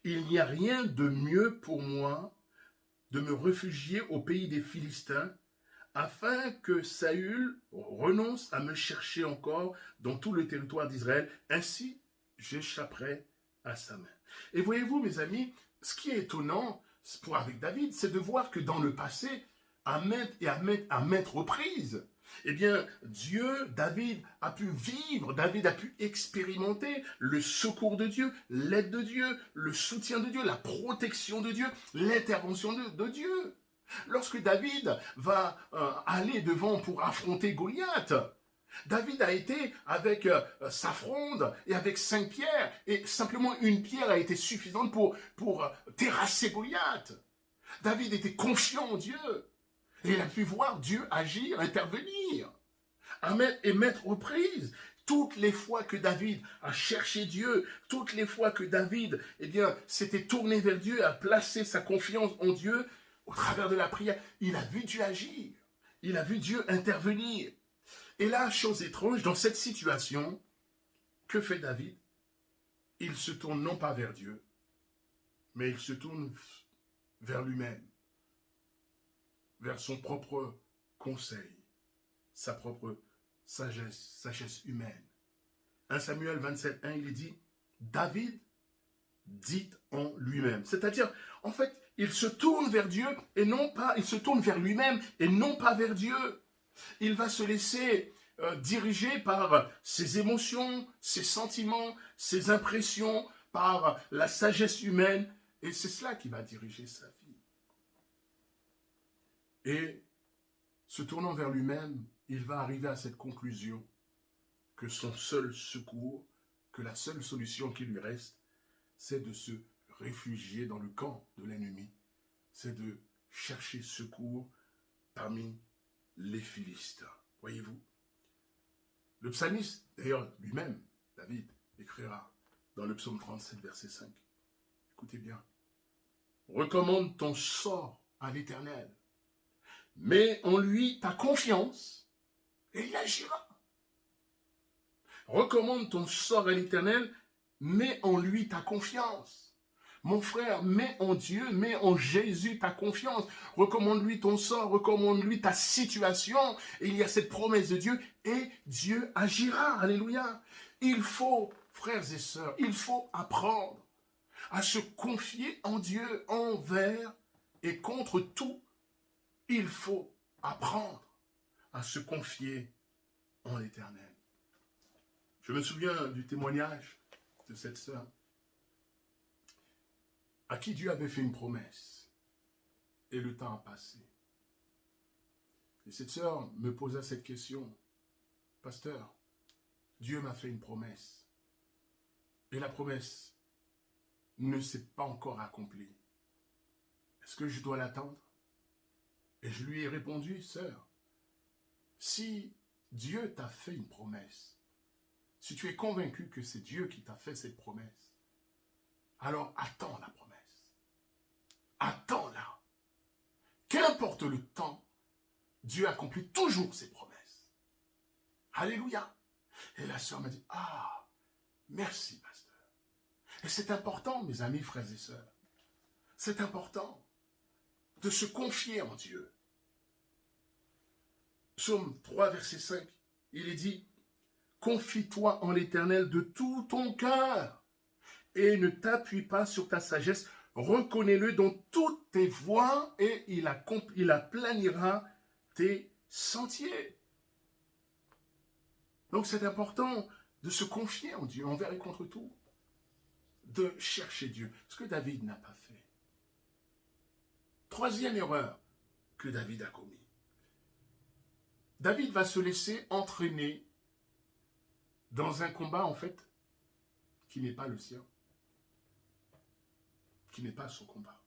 il n'y a rien de mieux pour moi de me réfugier au pays des Philistins, afin que Saül renonce à me chercher encore dans tout le territoire d'Israël, ainsi j'échapperai à sa main. » Et voyez-vous, mes amis, ce qui est étonnant avec David, c'est de voir que dans le passé, à maintes reprises, eh bien, David a pu vivre, David a pu expérimenter le secours de Dieu, l'aide de Dieu, le soutien de Dieu, la protection de Dieu, l'intervention de Dieu. Lorsque David va aller devant pour affronter Goliath, David a été avec sa fronde et avec 5 pierres, et simplement une pierre a été suffisante pour terrasser Goliath. David était confiant en Dieu. Et il a pu voir Dieu agir, intervenir, et mettre aux prises. Toutes les fois que David a cherché Dieu, toutes les fois que David s'était tourné vers Dieu, a placé sa confiance en Dieu, au travers de la prière, il a vu Dieu agir. Il a vu Dieu intervenir. Et là, chose étrange, dans cette situation, que fait David? Il se tourne non pas vers Dieu, mais il se tourne vers lui-même, vers son propre conseil, sa propre sagesse humaine. 1 Samuel 27, 1, il est dit, David dit en lui-même. C'est-à-dire, en fait, il se tourne vers Dieu et non pas, il se tourne vers lui-même et non pas vers Dieu. Il va se laisser diriger par ses émotions, ses sentiments, ses impressions, par la sagesse humaine. Et c'est cela qui va diriger sa vie. Et se tournant vers lui-même, il va arriver à cette conclusion que son seul secours, que la seule solution qui lui reste, c'est de se réfugier dans le camp de l'ennemi. C'est de chercher secours parmi les Philistins. Voyez-vous? Le psalmiste, d'ailleurs lui-même, David, écrira dans le psaume 37, verset 5. Écoutez bien. Recommande ton sort à l'Éternel. Mets en lui ta confiance et il agira. Recommande ton sort à l'Éternel, mets en lui ta confiance. Mon frère, mets en Dieu, mets en Jésus ta confiance. Recommande-lui ton sort, recommande-lui ta situation. Et il y a cette promesse de Dieu et Dieu agira. Alléluia. Il faut, frères et sœurs, il faut apprendre à se confier en Dieu envers et contre tout. Il faut apprendre à se confier en l'Éternel. Je me souviens du témoignage de cette sœur à qui Dieu avait fait une promesse. Et le temps a passé. Et cette sœur me posa cette question. Pasteur, Dieu m'a fait une promesse. Et la promesse ne s'est pas encore accomplie. Est-ce que je dois l'attendre? Et je lui ai répondu, sœur, si Dieu t'a fait une promesse, si tu es convaincu que c'est Dieu qui t'a fait cette promesse, alors attends la promesse. Attends-la. Qu'importe le temps, Dieu accomplit toujours ses promesses. Alléluia. Et la sœur m'a dit, ah, merci, pasteur. Et c'est important, mes amis, frères et sœurs. C'est important de se confier en Dieu. Psaume 3, verset 5, il est dit, confie-toi en l'Éternel de tout ton cœur et ne t'appuie pas sur ta sagesse. Reconnais-le dans toutes tes voies et il aplanira tes sentiers. Donc c'est important de se confier en Dieu envers et contre tout. De chercher Dieu. Ce que David n'a pas fait. Troisième erreur que David a commis. David va se laisser entraîner dans un combat en fait qui n'est pas le sien. Qui n'est pas son combat.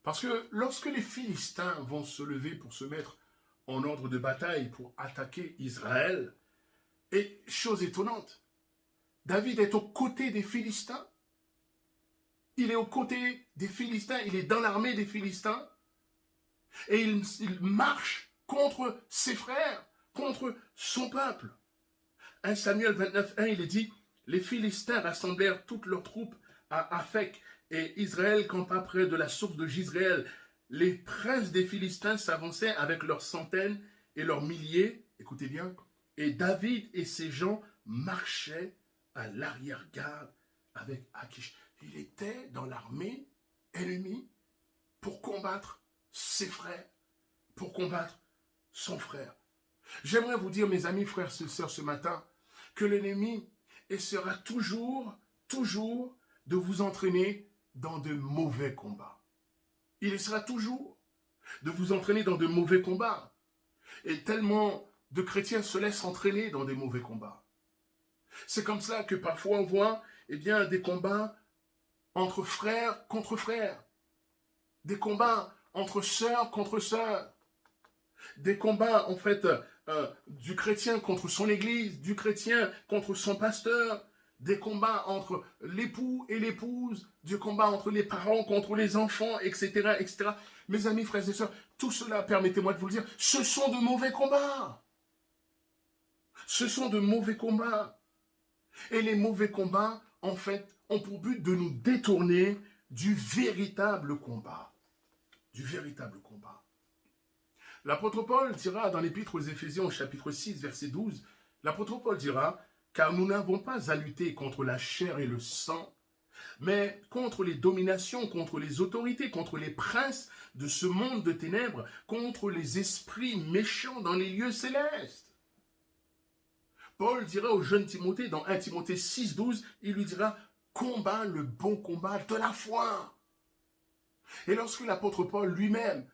Parce que lorsque les Philistins vont se lever pour se mettre en ordre de bataille pour attaquer Israël, et chose étonnante, David est aux côtés des Philistins. Il est aux côtés des Philistins, il est dans l'armée des Philistins, et il marche contre ses frères, contre son peuple. 1 Samuel 29, 1, il est dit, les Philistins rassemblèrent toutes leurs troupes à Aphek, et Israël campa près de la source de Jizréel. Les princes des Philistins s'avançaient avec leurs centaines et leurs milliers, écoutez bien, et David et ses gens marchaient à l'arrière-garde avec Akish. Il était dans l'armée ennemie pour combattre ses frères, pour combattre son frère. J'aimerais vous dire, mes amis, frères et sœurs, ce matin, que l'ennemi essaiera toujours de vous entraîner dans de mauvais combats. Il essaiera toujours de vous entraîner dans de mauvais combats. Et tellement de chrétiens se laissent entraîner dans des mauvais combats. C'est comme ça que parfois on voit des combats entre frères contre frères. Des combats entre sœurs contre sœurs. Des combats en fait du chrétien contre son église, du chrétien contre son pasteur. Des combats entre l'époux et l'épouse, des combats entre les parents contre les enfants, etc., etc. Mes amis, frères et sœurs, tout cela, permettez-moi de vous le dire, ce sont de mauvais combats. Ce sont de mauvais combats. Et les mauvais combats, en fait, ont pour but de nous détourner du véritable combat. Du véritable combat. L'apôtre Paul dira dans l'épître aux Éphésiens au chapitre 6, verset 12, l'apôtre Paul dira « Car nous n'avons pas à lutter contre la chair et le sang, mais contre les dominations, contre les autorités, contre les princes de ce monde de ténèbres, contre les esprits méchants dans les lieux célestes. Paul dira au jeune Timothée, dans 1 Timothée 6, 12, il lui dira « Combat le bon combat de la foi ». Et lorsque l'apôtre Paul lui-même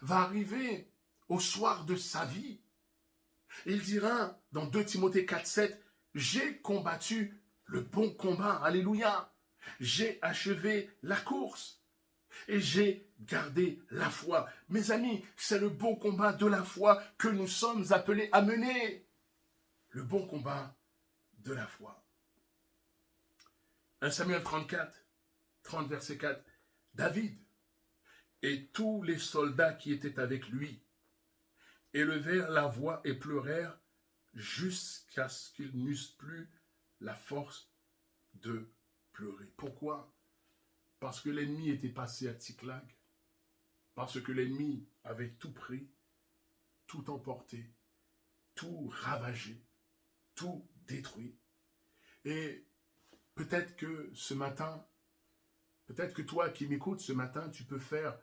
va arriver au soir de sa vie, il dira dans 2 Timothée 4, 7, « J'ai combattu le bon combat, alléluia, j'ai achevé la course et j'ai gardé la foi. » Mes amis, c'est le bon combat de la foi que nous sommes appelés à mener. Le bon combat de la foi. 1 Samuel 34, 30 verset 4, David et tous les soldats qui étaient avec lui élevèrent la voix et pleurèrent jusqu'à ce qu'ils n'eussent plus la force de pleurer. Pourquoi? Parce que l'ennemi était passé à Tsiklag, parce que l'ennemi avait tout pris, tout emporté, tout ravagé, tout détruit. Et peut-être que ce matin, peut-être que toi qui m'écoutes ce matin, tu peux faire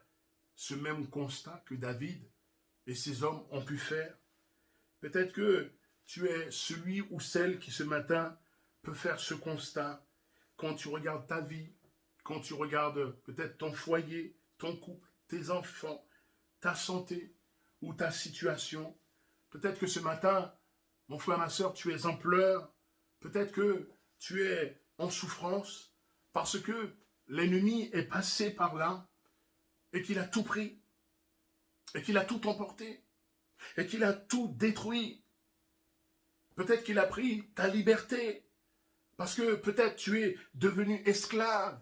ce même constat que David et ses hommes ont pu faire. Peut-être que tu es celui ou celle qui ce matin peut faire ce constat quand tu regardes ta vie, quand tu regardes peut-être ton foyer, ton couple, tes enfants, ta santé ou ta situation. Peut-être que ce matin, mon frère, ma soeur, tu es en pleurs. Peut-être que tu es en souffrance parce que l'ennemi est passé par là et qu'il a tout pris, et qu'il a tout emporté, et qu'il a tout détruit. Peut-être qu'il a pris ta liberté, parce que peut-être tu es devenu esclave,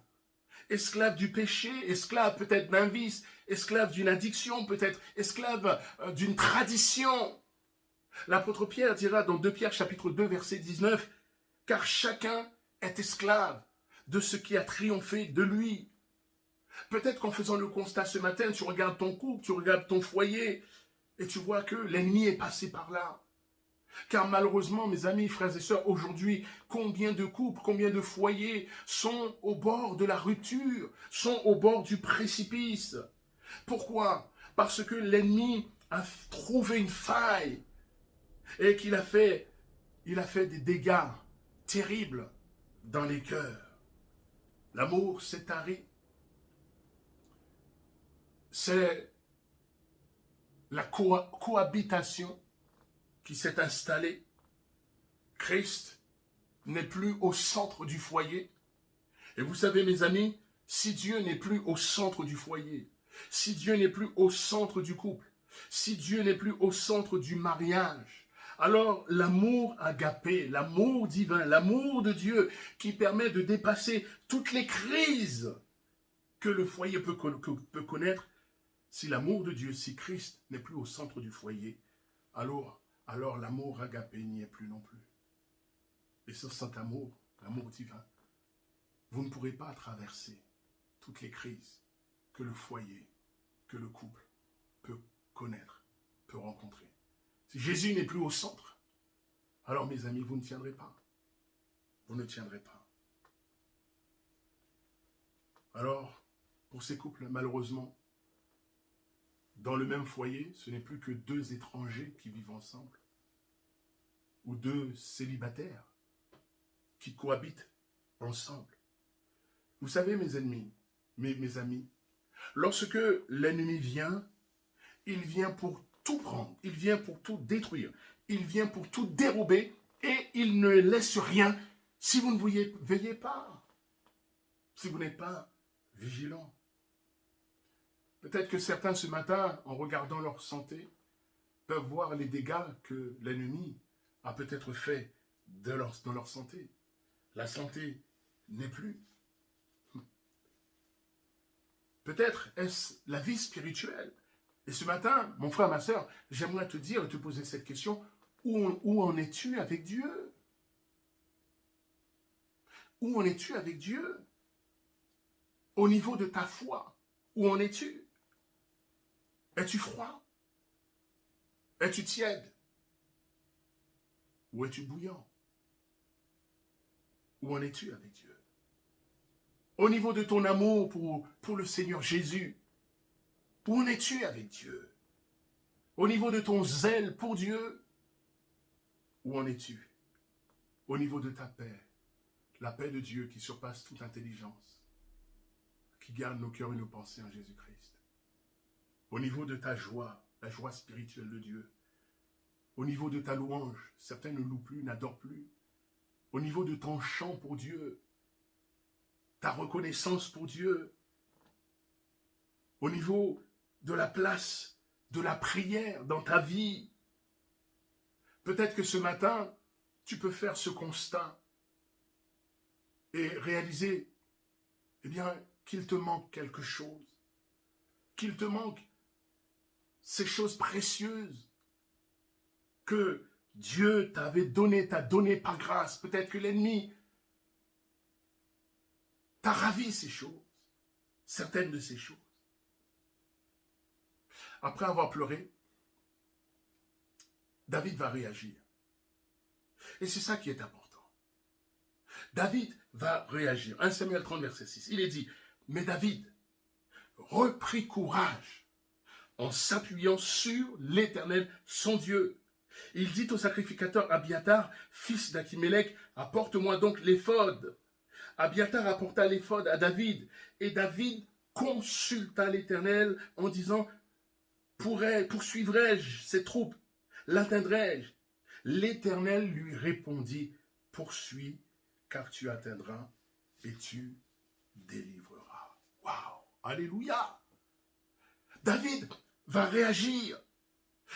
esclave du péché, esclave peut-être d'un vice, esclave d'une addiction, peut-être esclave d'une tradition. L'apôtre Pierre dira dans 2 Pierre chapitre 2 verset 19, « Car chacun est esclave de ce qui a triomphé de lui. » Peut-être qu'en faisant le constat ce matin, tu regardes ton couple, tu regardes ton foyer, et tu vois que l'ennemi est passé par là. Car malheureusement, mes amis, frères et sœurs, aujourd'hui, combien de couples, combien de foyers sont au bord de la rupture, sont au bord du précipice. Pourquoi? Parce que l'ennemi a trouvé une faille et qu'il a fait des dégâts terribles dans les cœurs. L'amour s'est tari. C'est la cohabitation qui s'est installée. Christ n'est plus au centre du foyer. Et vous savez, mes amis, si Dieu n'est plus au centre du foyer, si Dieu n'est plus au centre du couple, si Dieu n'est plus au centre du mariage, alors l'amour agapé, l'amour divin, l'amour de Dieu qui permet de dépasser toutes les crises que le foyer peut connaître, si l'amour de Dieu, si Christ n'est plus au centre du foyer, alors l'amour agapé n'y est plus non plus. Et ce saint amour, l'amour divin, vous ne pourrez pas traverser toutes les crises que le foyer, que le couple peut connaître, peut rencontrer. Si Jésus n'est plus au centre, alors mes amis, vous ne tiendrez pas. Vous ne tiendrez pas. Alors, pour ces couples, malheureusement, dans le même foyer, ce n'est plus que deux étrangers qui vivent ensemble, ou deux célibataires qui cohabitent ensemble. Vous savez, mes ennemis, mes amis, lorsque l'ennemi vient, il vient pour tout prendre, il vient pour tout détruire, il vient pour tout dérober, et il ne laisse rien si vous ne veillez pas, si vous n'êtes pas vigilant. Peut-être que certains ce matin, en regardant leur santé, peuvent voir les dégâts que l'ennemi a peut-être fait dans leur santé. La santé n'est plus. Peut-être est-ce la vie spirituelle. Et ce matin, mon frère, ma soeur, j'aimerais te dire et te poser cette question, où en es-tu avec Dieu? Où en es-tu avec Dieu? Au niveau de ta foi, où en es-tu? Es-tu froid? Es-tu tiède? Ou es-tu bouillant? Où en es-tu avec Dieu? Au niveau de ton amour pour le Seigneur Jésus, où en es-tu avec Dieu? Au niveau de ton zèle pour Dieu, où en es-tu? Au niveau de ta paix, la paix de Dieu qui surpasse toute intelligence, qui garde nos cœurs et nos pensées en Jésus-Christ. Au niveau de ta joie, la joie spirituelle de Dieu. Au niveau de ta louange, certains ne louent plus, n'adorent plus. Au niveau de ton chant pour Dieu, ta reconnaissance pour Dieu. Au niveau de la place de la prière dans ta vie. Peut-être que ce matin, tu peux faire ce constat et réaliser, eh bien, qu'il te manque quelque chose, qu'il te manque ces choses précieuses que Dieu t'a donné par grâce. Peut-être que l'ennemi t'a ravi ces choses, certaines de ces choses. Après avoir pleuré, David va réagir. Et c'est ça qui est important. David va réagir. 1 Samuel 30, verset 6. Il est dit, mais David reprit courage en s'appuyant sur l'Éternel, son Dieu. Il dit au sacrificateur Abiathar, fils d'Achimélec, apporte-moi donc l'éphod. Abiathar apporta l'éphod à David, et David consulta l'Éternel en disant, poursuivrai-je ces troupes? L'atteindrai-je? L'Éternel lui répondit, poursuis, car tu atteindras et tu délivreras. Waouh! Alléluia! David va réagir.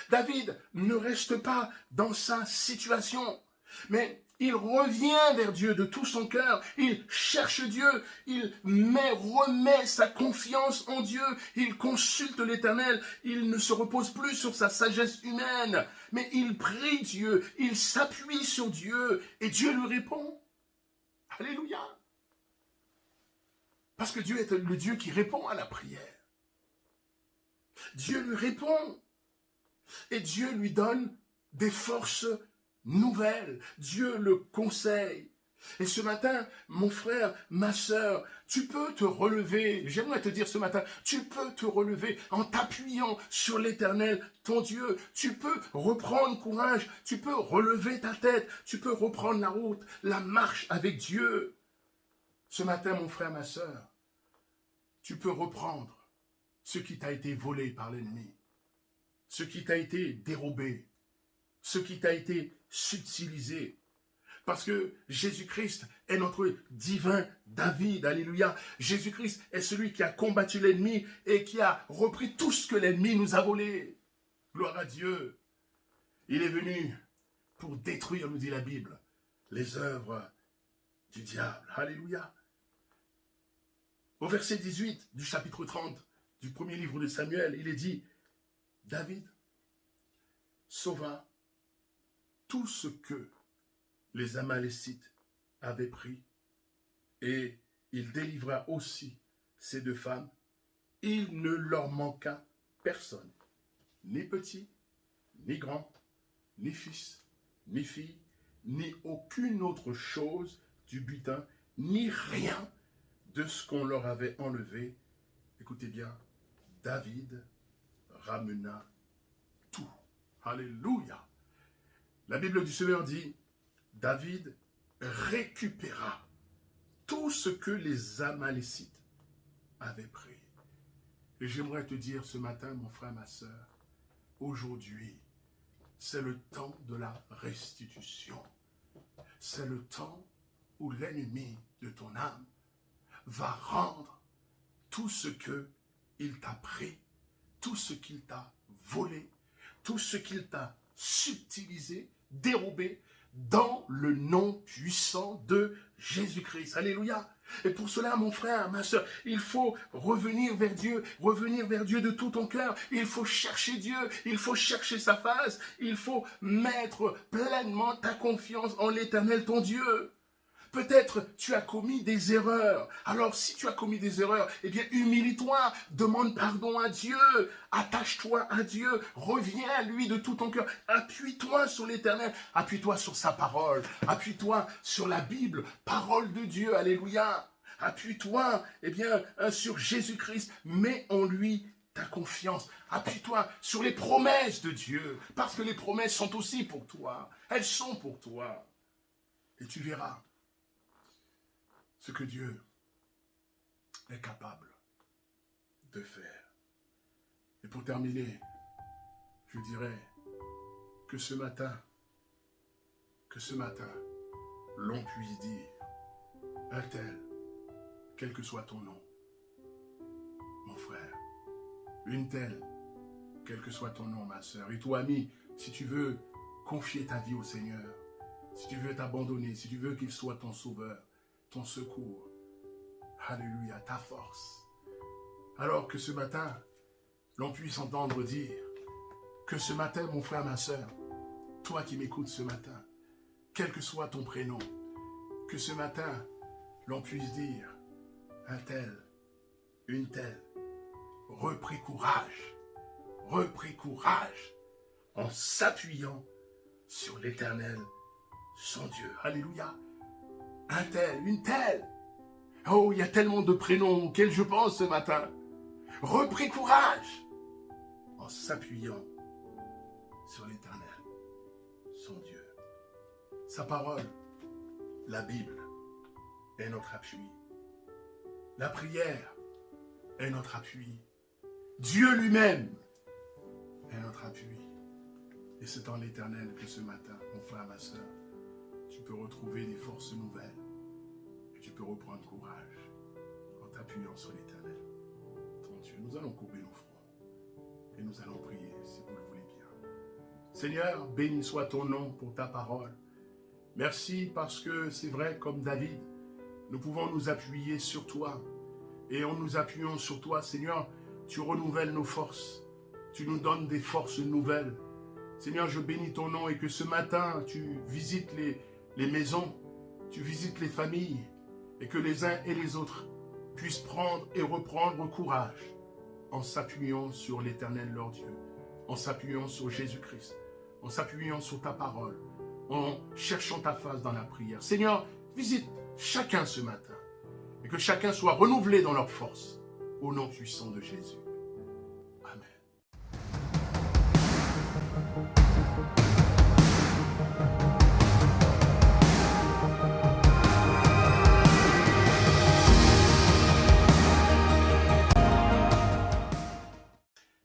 David ne reste pas dans sa situation, mais il revient vers Dieu de tout son cœur, il cherche Dieu, il remet sa confiance en Dieu, il consulte l'Éternel, il ne se repose plus sur sa sagesse humaine, mais il prie Dieu, il s'appuie sur Dieu, et Dieu lui répond. Alléluia! Parce que Dieu est le Dieu qui répond à la prière. Dieu lui répond, et Dieu lui donne des forces nouvelle. Dieu le conseille. Et ce matin, mon frère, ma sœur, tu peux te relever. J'aimerais te dire ce matin, tu peux te relever en t'appuyant sur l'Éternel, ton Dieu. Tu peux reprendre courage. Tu peux relever ta tête. Tu peux reprendre la route, la marche avec Dieu. Ce matin, mon frère, ma sœur, tu peux reprendre ce qui t'a été volé par l'ennemi, ce qui t'a été dérobé, ce qui t'a été subtilisé. Parce que Jésus-Christ est notre divin David. Alléluia. Jésus-Christ est celui qui a combattu l'ennemi et qui a repris tout ce que l'ennemi nous a volé. Gloire à Dieu. Il est venu pour détruire, nous dit la Bible, les œuvres du diable. Alléluia. Au verset 18 du chapitre 30 du premier livre de Samuel, il est dit, David sauva tout ce que les Amalécites avaient pris, et il délivra aussi ces deux femmes. Il ne leur manqua personne, ni petit, ni grand, ni fils, ni fille, ni aucune autre chose du butin, ni rien de ce qu'on leur avait enlevé. Écoutez bien, David ramena tout. Alléluia. La Bible du Seigneur dit, David récupéra tout ce que les Amalécites avaient pris. Et j'aimerais te dire ce matin, mon frère, ma sœur, aujourd'hui, c'est le temps de la restitution. C'est le temps où l'ennemi de ton âme va rendre tout ce qu'il t'a pris, tout ce qu'il t'a volé, tout ce qu'il t'a subtilisé, dérobé, dans le nom puissant de Jésus-Christ. Alléluia. Et pour cela, mon frère, ma soeur, il faut revenir vers Dieu de tout ton cœur. Il faut chercher Dieu, il faut chercher sa face, il faut mettre pleinement ta confiance en l'Éternel, ton Dieu. Peut-être tu as commis des erreurs. Alors si tu as commis des erreurs, eh bien humilie-toi, demande pardon à Dieu, attache-toi à Dieu, reviens à lui de tout ton cœur, appuie-toi sur l'Éternel, appuie-toi sur sa parole, appuie-toi sur la Bible, parole de Dieu, alléluia. Appuie-toi, sur Jésus-Christ. Mets en lui ta confiance. Appuie-toi sur les promesses de Dieu. Parce que les promesses sont aussi pour toi. Elles sont pour toi. Et tu verras ce que Dieu est capable de faire. Et pour terminer, je dirais que ce matin, l'on puisse dire, un tel, quel que soit ton nom, mon frère, une telle, quel que soit ton nom, ma sœur, et toi, ami, si tu veux confier ta vie au Seigneur, si tu veux t'abandonner, si tu veux qu'il soit ton sauveur, ton secours, alléluia, ta force, alors que ce matin, l'on puisse entendre dire que ce matin, mon frère, ma sœur, toi qui m'écoutes ce matin, quel que soit ton prénom, que ce matin, l'on puisse dire, un tel, une telle, repris courage, en s'appuyant sur l'Éternel, son Dieu. Alléluia. Un tel, une telle. Oh, il y a tellement de prénoms auxquels je pense ce matin. Repris courage, en s'appuyant sur l'Éternel, son Dieu. Sa parole, la Bible, est notre appui. La prière est notre appui. Dieu lui-même est notre appui. Et c'est en l'Éternel que ce matin, mon frère, ma soeur, tu peux retrouver des forces nouvelles. Et tu peux reprendre courage en t'appuyant sur l'Éternel, ton Dieu. Nous allons courber nos fronts et nous allons prier si vous le voulez bien. Seigneur, béni soit ton nom pour ta parole. Merci parce que c'est vrai, comme David, nous pouvons nous appuyer sur toi. Et en nous appuyant sur toi, Seigneur, tu renouvelles nos forces. Tu nous donnes des forces nouvelles. Seigneur, je bénis ton nom et que ce matin, tu visites les maisons, tu visites les familles et que les uns et les autres puissent prendre et reprendre courage en s'appuyant sur l'Éternel leur Dieu, en s'appuyant sur Jésus-Christ, en s'appuyant sur ta parole, en cherchant ta face dans la prière. Seigneur, visite chacun ce matin et que chacun soit renouvelé dans leur force au nom puissant de Jésus. Amen.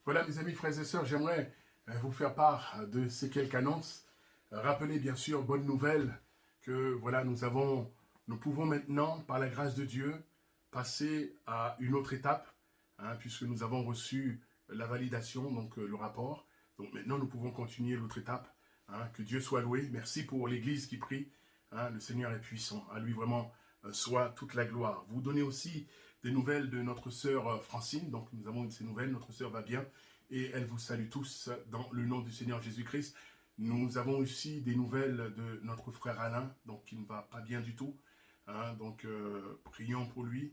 Voilà mes amis, frères et sœurs, j'aimerais vous faire part de ces quelques annonces. Rappelez bien sûr, bonne nouvelle, que voilà, nous pouvons maintenant, par la grâce de Dieu, passer à une autre étape, puisque nous avons reçu la validation, donc le rapport. Donc maintenant, nous pouvons continuer l'autre étape. Que Dieu soit loué. Merci pour l'Église qui prie. Le Seigneur est puissant. À lui vraiment soit toute la gloire. Vous donnez aussi des nouvelles de notre sœur Francine. Donc nous avons ces nouvelles. Notre sœur va bien et elle vous salue tous dans le nom du Seigneur Jésus-Christ. Nous avons aussi des nouvelles de notre frère Alain, donc qui ne va pas bien du tout. Donc prions pour lui,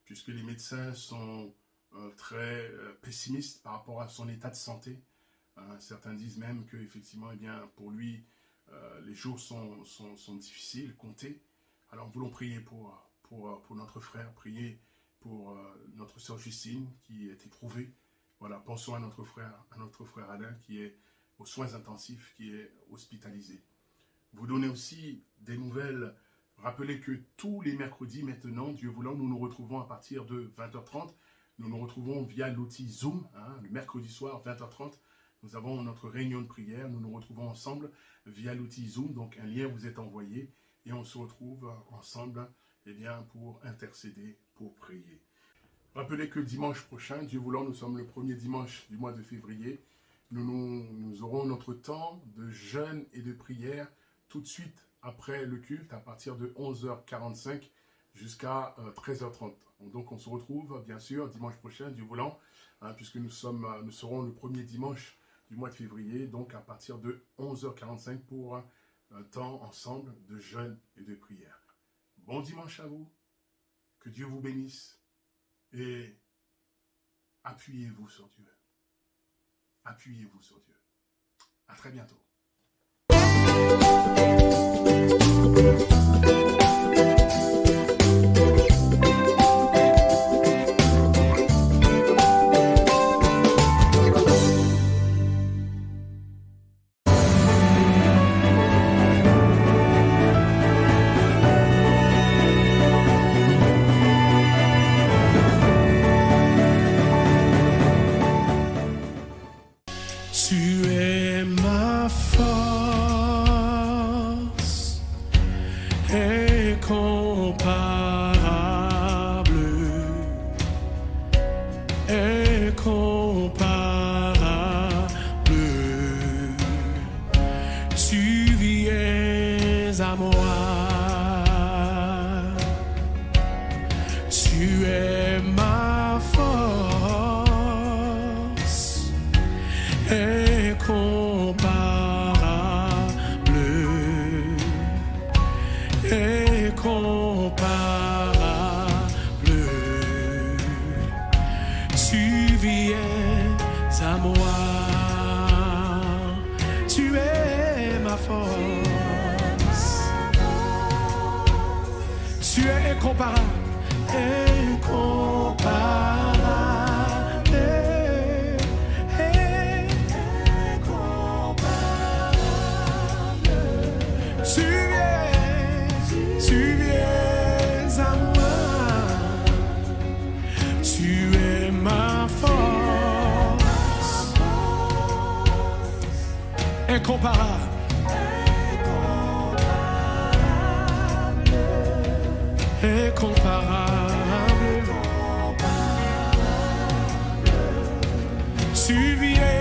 puisque les médecins sont très pessimistes par rapport à son état de santé. Certains disent même que effectivement, pour lui, les jours sont difficiles, comptés. Alors nous voulons prier pour notre frère, prier pour notre sœur Justine qui est éprouvée. Voilà, pensons à notre frère Alain qui est aux soins intensifs, qui est hospitalisé. Vous donnez aussi des nouvelles. Rappelez que tous les mercredis maintenant, Dieu voulant, nous nous retrouvons à partir de 20h30. Nous nous retrouvons via l'outil Zoom, le mercredi soir, 20h30. Nous avons notre réunion de prière. Nous nous retrouvons ensemble via l'outil Zoom. Donc, un lien vous est envoyé et on se retrouve ensemble pour intercéder, pour prier. Rappelez que dimanche prochain, Dieu voulant, nous sommes le premier dimanche du mois de février. Nous aurons notre temps de jeûne et de prière tout de suite après le culte, à partir de 11h45 jusqu'à 13h30. Donc on se retrouve bien sûr dimanche prochain, Dieu voulant, puisque nous serons le premier dimanche du mois de février, donc à partir de 11h45 pour un temps ensemble de jeûne et de prière. Bon dimanche à vous, que Dieu vous bénisse et appuyez-vous sur Dieu. Appuyez-vous sur Dieu. À très bientôt. Tu es ma force incomparable, incomparable. Tu viens à moi. Tu es ma force incomparable, incomparable. Tu viens à moi. Tu es ma force. Tu es incomparable. Incomparable, incomparable. Tu viens à moi. Tu es ma force incomparable. Incomparable, tu viens